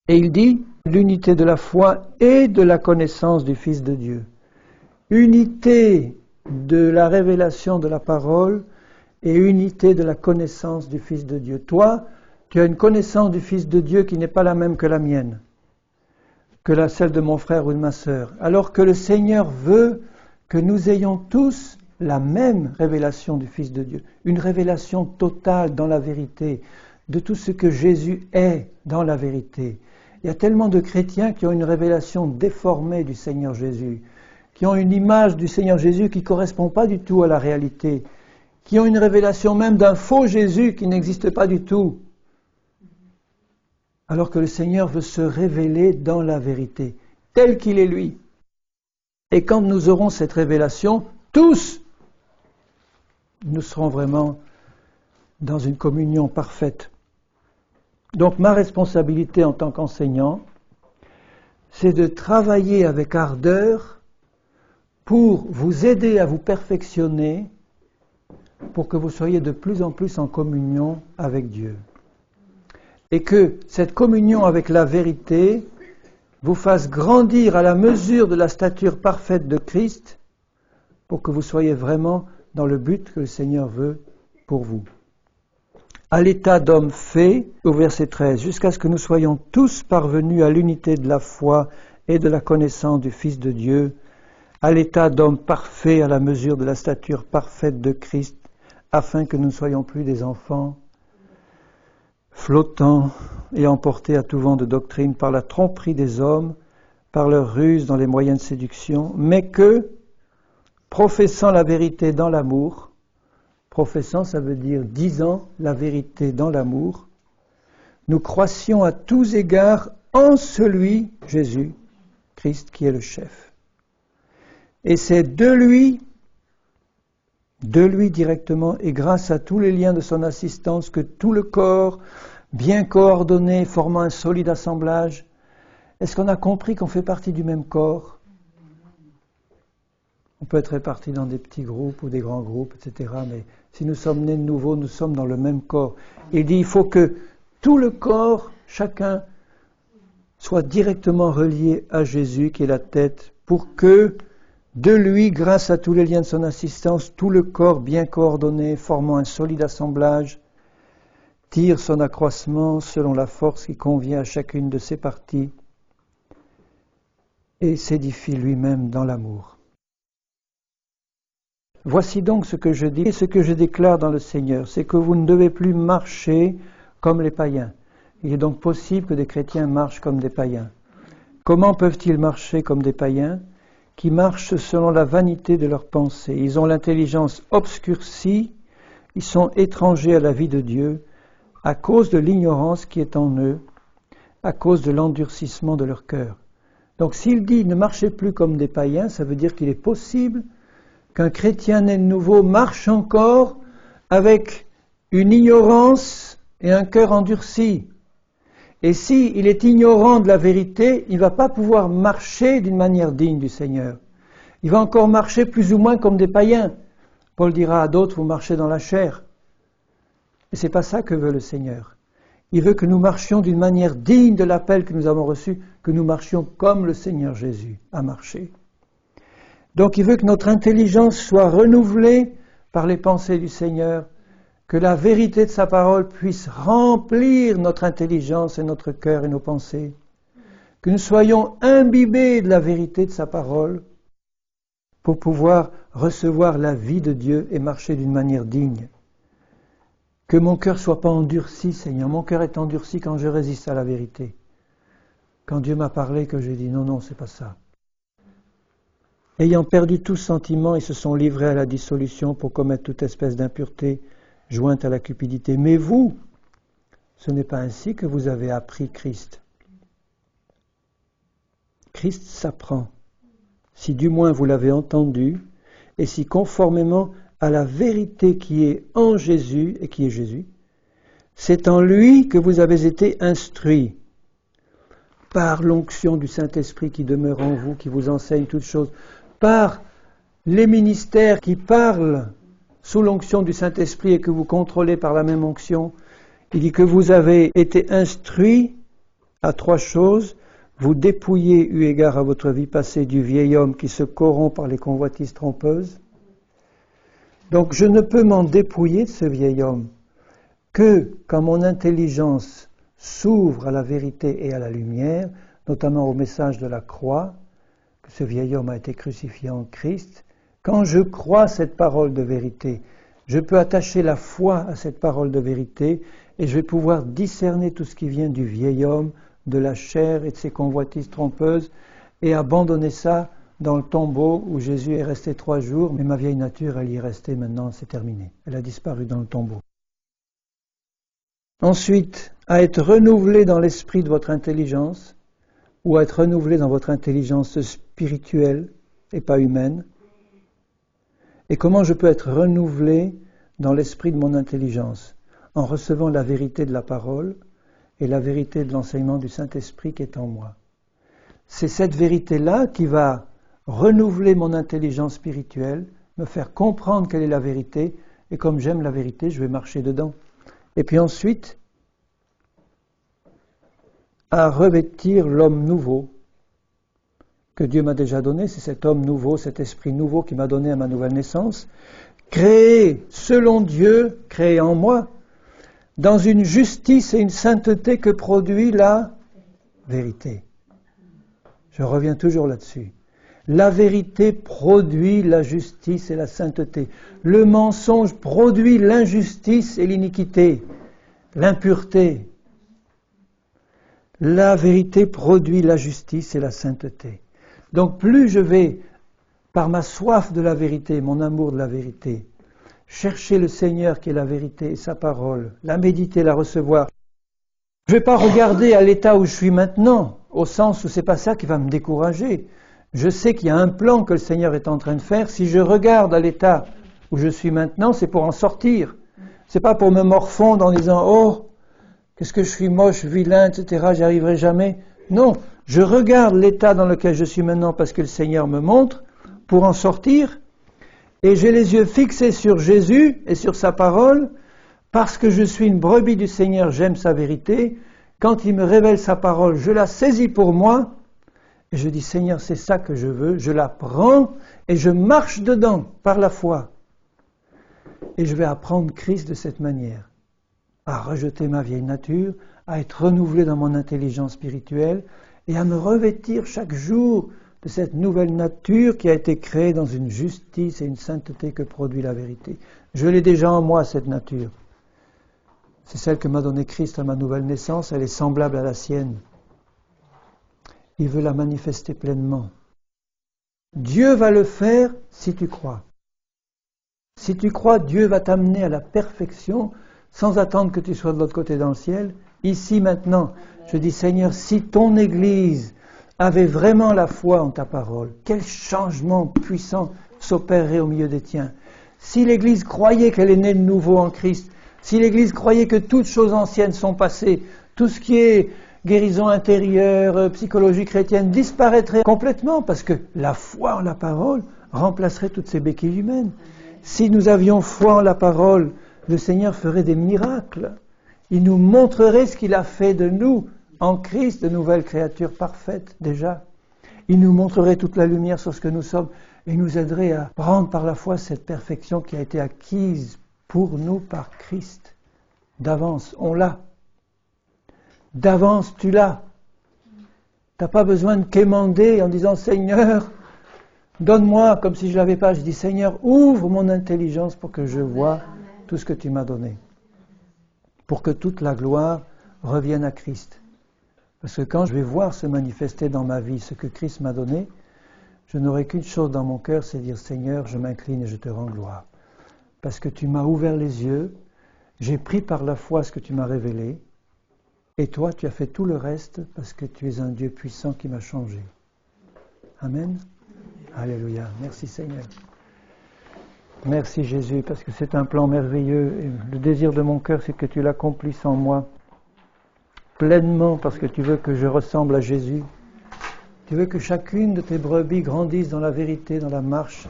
Et il dit, l'unité de la foi et de la connaissance du Fils de Dieu. Unité de la révélation de la parole et unité de la connaissance du Fils de Dieu. Toi, tu as une connaissance du Fils de Dieu qui n'est pas la même que la mienne, que celle de mon frère ou de ma sœur. Alors que le Seigneur veut que nous ayons tous la même révélation du Fils de Dieu, une révélation totale dans la vérité, de tout ce que Jésus est dans la vérité. Il y a tellement de chrétiens qui ont une révélation déformée du Seigneur Jésus, qui ont une image du Seigneur Jésus qui ne correspond pas du tout à la réalité, qui ont une révélation même d'un faux Jésus qui n'existe pas du tout, alors que le Seigneur veut se révéler dans la vérité, tel qu'il est lui. Et quand nous aurons cette révélation, tous, nous serons vraiment dans une communion parfaite. Donc ma responsabilité en tant qu'enseignant, c'est de travailler avec ardeur pour vous aider à vous perfectionner, pour que vous soyez de plus en plus en communion avec Dieu. Et que cette communion avec la vérité vous fasse grandir à la mesure de la stature parfaite de Christ, pour que vous soyez vraiment dans le but que le Seigneur veut pour vous. À l'état d'homme fait, au verset 13, jusqu'à ce que nous soyons tous parvenus à l'unité de la foi et de la connaissance du Fils de Dieu, à l'état d'homme parfait à la mesure de la stature parfaite de Christ, afin que nous ne soyons plus des enfants flottants et emportés à tout vent de doctrine par la tromperie des hommes, par leur ruse dans les moyens de séduction, mais que, professant la vérité dans l'amour, professant, ça veut dire disant la vérité dans l'amour, nous croissions à tous égards en celui, Jésus, Christ, qui est le chef. Et c'est de lui directement, et grâce à tous les liens de son assistance, que tout le corps, bien coordonné, formant un solide assemblage, est-ce qu'on a compris qu'on fait partie du même corps ? On peut être répartis dans des petits groupes ou des grands groupes, etc. Mais si nous sommes nés de nouveau, nous sommes dans le même corps. Il dit, il faut que tout le corps, chacun, soit directement relié à Jésus, qui est la tête, pour que, de lui, grâce à tous les liens de son assistance, tout le corps bien coordonné, formant un solide assemblage, tire son accroissement selon la force qui convient à chacune de ses parties et s'édifie lui-même dans l'amour. Voici donc ce que je dis et ce que je déclare dans le Seigneur, c'est que vous ne devez plus marcher comme les païens. Il est donc possible que des chrétiens marchent comme des païens. Comment peuvent-ils marcher comme des païens qui marchent selon la vanité de leurs pensées? Ils ont l'intelligence obscurcie, ils sont étrangers à la vie de Dieu à cause de l'ignorance qui est en eux, à cause de l'endurcissement de leur cœur. Donc s'il dit ne marchez plus comme des païens, ça veut dire qu'il est possible qu'un chrétien né de nouveau marche encore avec une ignorance et un cœur endurci. Et s'il est ignorant de la vérité, il ne va pas pouvoir marcher d'une manière digne du Seigneur. Il va encore marcher plus ou moins comme des païens. Paul dira à d'autres, vous marchez dans la chair. Et ce n'est pas ça que veut le Seigneur. Il veut que nous marchions d'une manière digne de l'appel que nous avons reçu, que nous marchions comme le Seigneur Jésus a marché. Donc il veut que notre intelligence soit renouvelée par les pensées du Seigneur, que la vérité de sa parole puisse remplir notre intelligence et notre cœur et nos pensées, que nous soyons imbibés de la vérité de sa parole pour pouvoir recevoir la vie de Dieu et marcher d'une manière digne. Que mon cœur ne soit pas endurci, Seigneur. Mon cœur est endurci quand je résiste à la vérité. Quand Dieu m'a parlé, que j'ai dit non, c'est pas ça. Ayant perdu tout sentiment, ils se sont livrés à la dissolution pour commettre toute espèce d'impureté jointe à la cupidité. Mais vous, ce n'est pas ainsi que vous avez appris Christ. Christ s'apprend, si du moins vous l'avez entendu, et si conformément à la vérité qui est en Jésus, et qui est Jésus, c'est en lui que vous avez été instruits, par l'onction du Saint-Esprit qui demeure en vous, qui vous enseigne toutes choses, par les ministères qui parlent sous l'onction du Saint-Esprit et que vous contrôlez par la même onction. Il dit que vous avez été instruits à trois choses. Vous dépouillez, eu égard à votre vie passée, du vieil homme qui se corrompt par les convoitises trompeuses. Donc je ne peux m'en dépouiller de ce vieil homme que quand mon intelligence s'ouvre à la vérité et à la lumière, notamment au message de la croix, que ce vieil homme a été crucifié en Christ. Quand je crois cette parole de vérité, je peux attacher la foi à cette parole de vérité et je vais pouvoir discerner tout ce qui vient du vieil homme, de la chair et de ses convoitises trompeuses et abandonner ça dans le tombeau où Jésus est resté 3 jours, mais ma vieille nature, elle y est restée maintenant, c'est terminé. Elle a disparu dans le tombeau. Ensuite, à être renouvelé dans l'esprit de votre intelligence, ou à être renouvelé dans votre intelligence spirituelle et pas humaine. Et comment je peux être renouvelé dans l'esprit de mon intelligence? En recevant la vérité de la parole et la vérité de l'enseignement du Saint-Esprit qui est en moi. C'est cette vérité-là qui va renouveler mon intelligence spirituelle, me faire comprendre quelle est la vérité, et comme j'aime la vérité, je vais marcher dedans. Et puis ensuite, à revêtir l'homme nouveau que Dieu m'a déjà donné. C'est cet homme nouveau, cet esprit nouveau qui m'a donné à ma nouvelle naissance, créé selon Dieu, créé en moi, dans une justice et une sainteté que produit la vérité. Je reviens toujours là-dessus. La vérité produit la justice et la sainteté. Le mensonge produit l'injustice et l'iniquité, l'impureté. La vérité produit la justice et la sainteté. Donc plus je vais, par ma soif de la vérité, mon amour de la vérité, chercher le Seigneur qui est la vérité et sa parole, la méditer, la recevoir. Je ne vais pas regarder à l'état où je suis maintenant, au sens où c'est pas ça qui va me décourager. Je sais qu'il y a un plan que le Seigneur est en train de faire. Si je regarde à l'état où je suis maintenant, c'est pour en sortir. C'est pas pour me morfondre en disant « Oh, qu'est-ce que je suis moche, vilain, etc., j'y arriverai jamais. » Non, je regarde l'état dans lequel je suis maintenant parce que le Seigneur me montre pour en sortir. Et j'ai les yeux fixés sur Jésus et sur sa parole parce que je suis une brebis du Seigneur, j'aime sa vérité. Quand il me révèle sa parole, je la saisis pour moi. Et je dis, Seigneur, c'est ça que je veux, je la prends et je marche dedans par la foi. Et je vais apprendre Christ de cette manière, à rejeter ma vieille nature, à être renouvelé dans mon intelligence spirituelle et à me revêtir chaque jour de cette nouvelle nature qui a été créée dans une justice et une sainteté que produit la vérité. Je l'ai déjà en moi, cette nature. C'est celle que m'a donnée Christ à ma nouvelle naissance, elle est semblable à la sienne. Il veut la manifester pleinement. Dieu va le faire si tu crois. Si tu crois, Dieu va t'amener à la perfection sans attendre que tu sois de l'autre côté dans le ciel. Ici, maintenant, je dis Seigneur, si ton Église avait vraiment la foi en ta parole, quel changement puissant s'opérerait au milieu des tiens. Si l'Église croyait qu'elle est née de nouveau en Christ, si l'Église croyait que toutes choses anciennes sont passées, tout ce qui est guérison intérieure, psychologie chrétienne disparaîtrait complètement parce que la foi en la parole remplacerait toutes ces béquilles humaines. Si nous avions foi en la parole, le Seigneur ferait des miracles. Il nous montrerait ce qu'il a fait de nous en Christ, de nouvelles créatures parfaites déjà. Il nous montrerait toute la lumière sur ce que nous sommes et nous aiderait à prendre par la foi cette perfection qui a été acquise pour nous par Christ. D'avance, on l'a. D'avance, tu l'as. Tu n'as pas besoin de quémander en disant « Seigneur, donne-moi » comme si je ne l'avais pas. Je dis « Seigneur, ouvre mon intelligence pour que je voie tout ce que tu m'as donné. » Pour que toute la gloire revienne à Christ. Parce que quand je vais voir se manifester dans ma vie ce que Christ m'a donné, je n'aurai qu'une chose dans mon cœur, c'est dire « Seigneur, je m'incline et je te rends gloire. » Parce que tu m'as ouvert les yeux, j'ai pris par la foi ce que tu m'as révélé, et toi, tu as fait tout le reste parce que tu es un Dieu puissant qui m'a changé. Amen. Alléluia. Merci Seigneur. Merci Jésus, parce que c'est un plan merveilleux. Et le désir de mon cœur, c'est que tu l'accomplisses en moi pleinement, parce que tu veux que je ressemble à Jésus. Tu veux que chacune de tes brebis grandisse dans la vérité, dans la marche,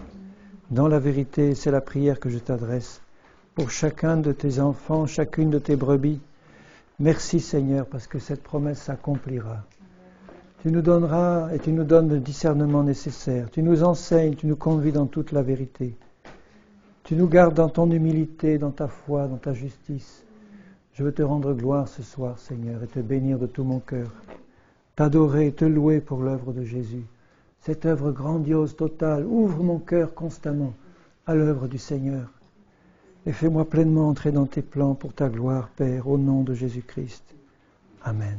dans la vérité. C'est la prière que je t'adresse pour chacun de tes enfants, chacune de tes brebis. Merci Seigneur, parce que cette promesse s'accomplira. Tu nous donneras et tu nous donnes le discernement nécessaire. Tu nous enseignes, tu nous conduis dans toute la vérité. Tu nous gardes dans ton humilité, dans ta foi, dans ta justice. Je veux te rendre gloire ce soir, Seigneur, et te bénir de tout mon cœur. T'adorer et te louer pour l'œuvre de Jésus. Cette œuvre grandiose, totale, ouvre mon cœur constamment à l'œuvre du Seigneur. Et fais-moi pleinement entrer dans tes plans pour ta gloire, Père, au nom de Jésus-Christ. Amen.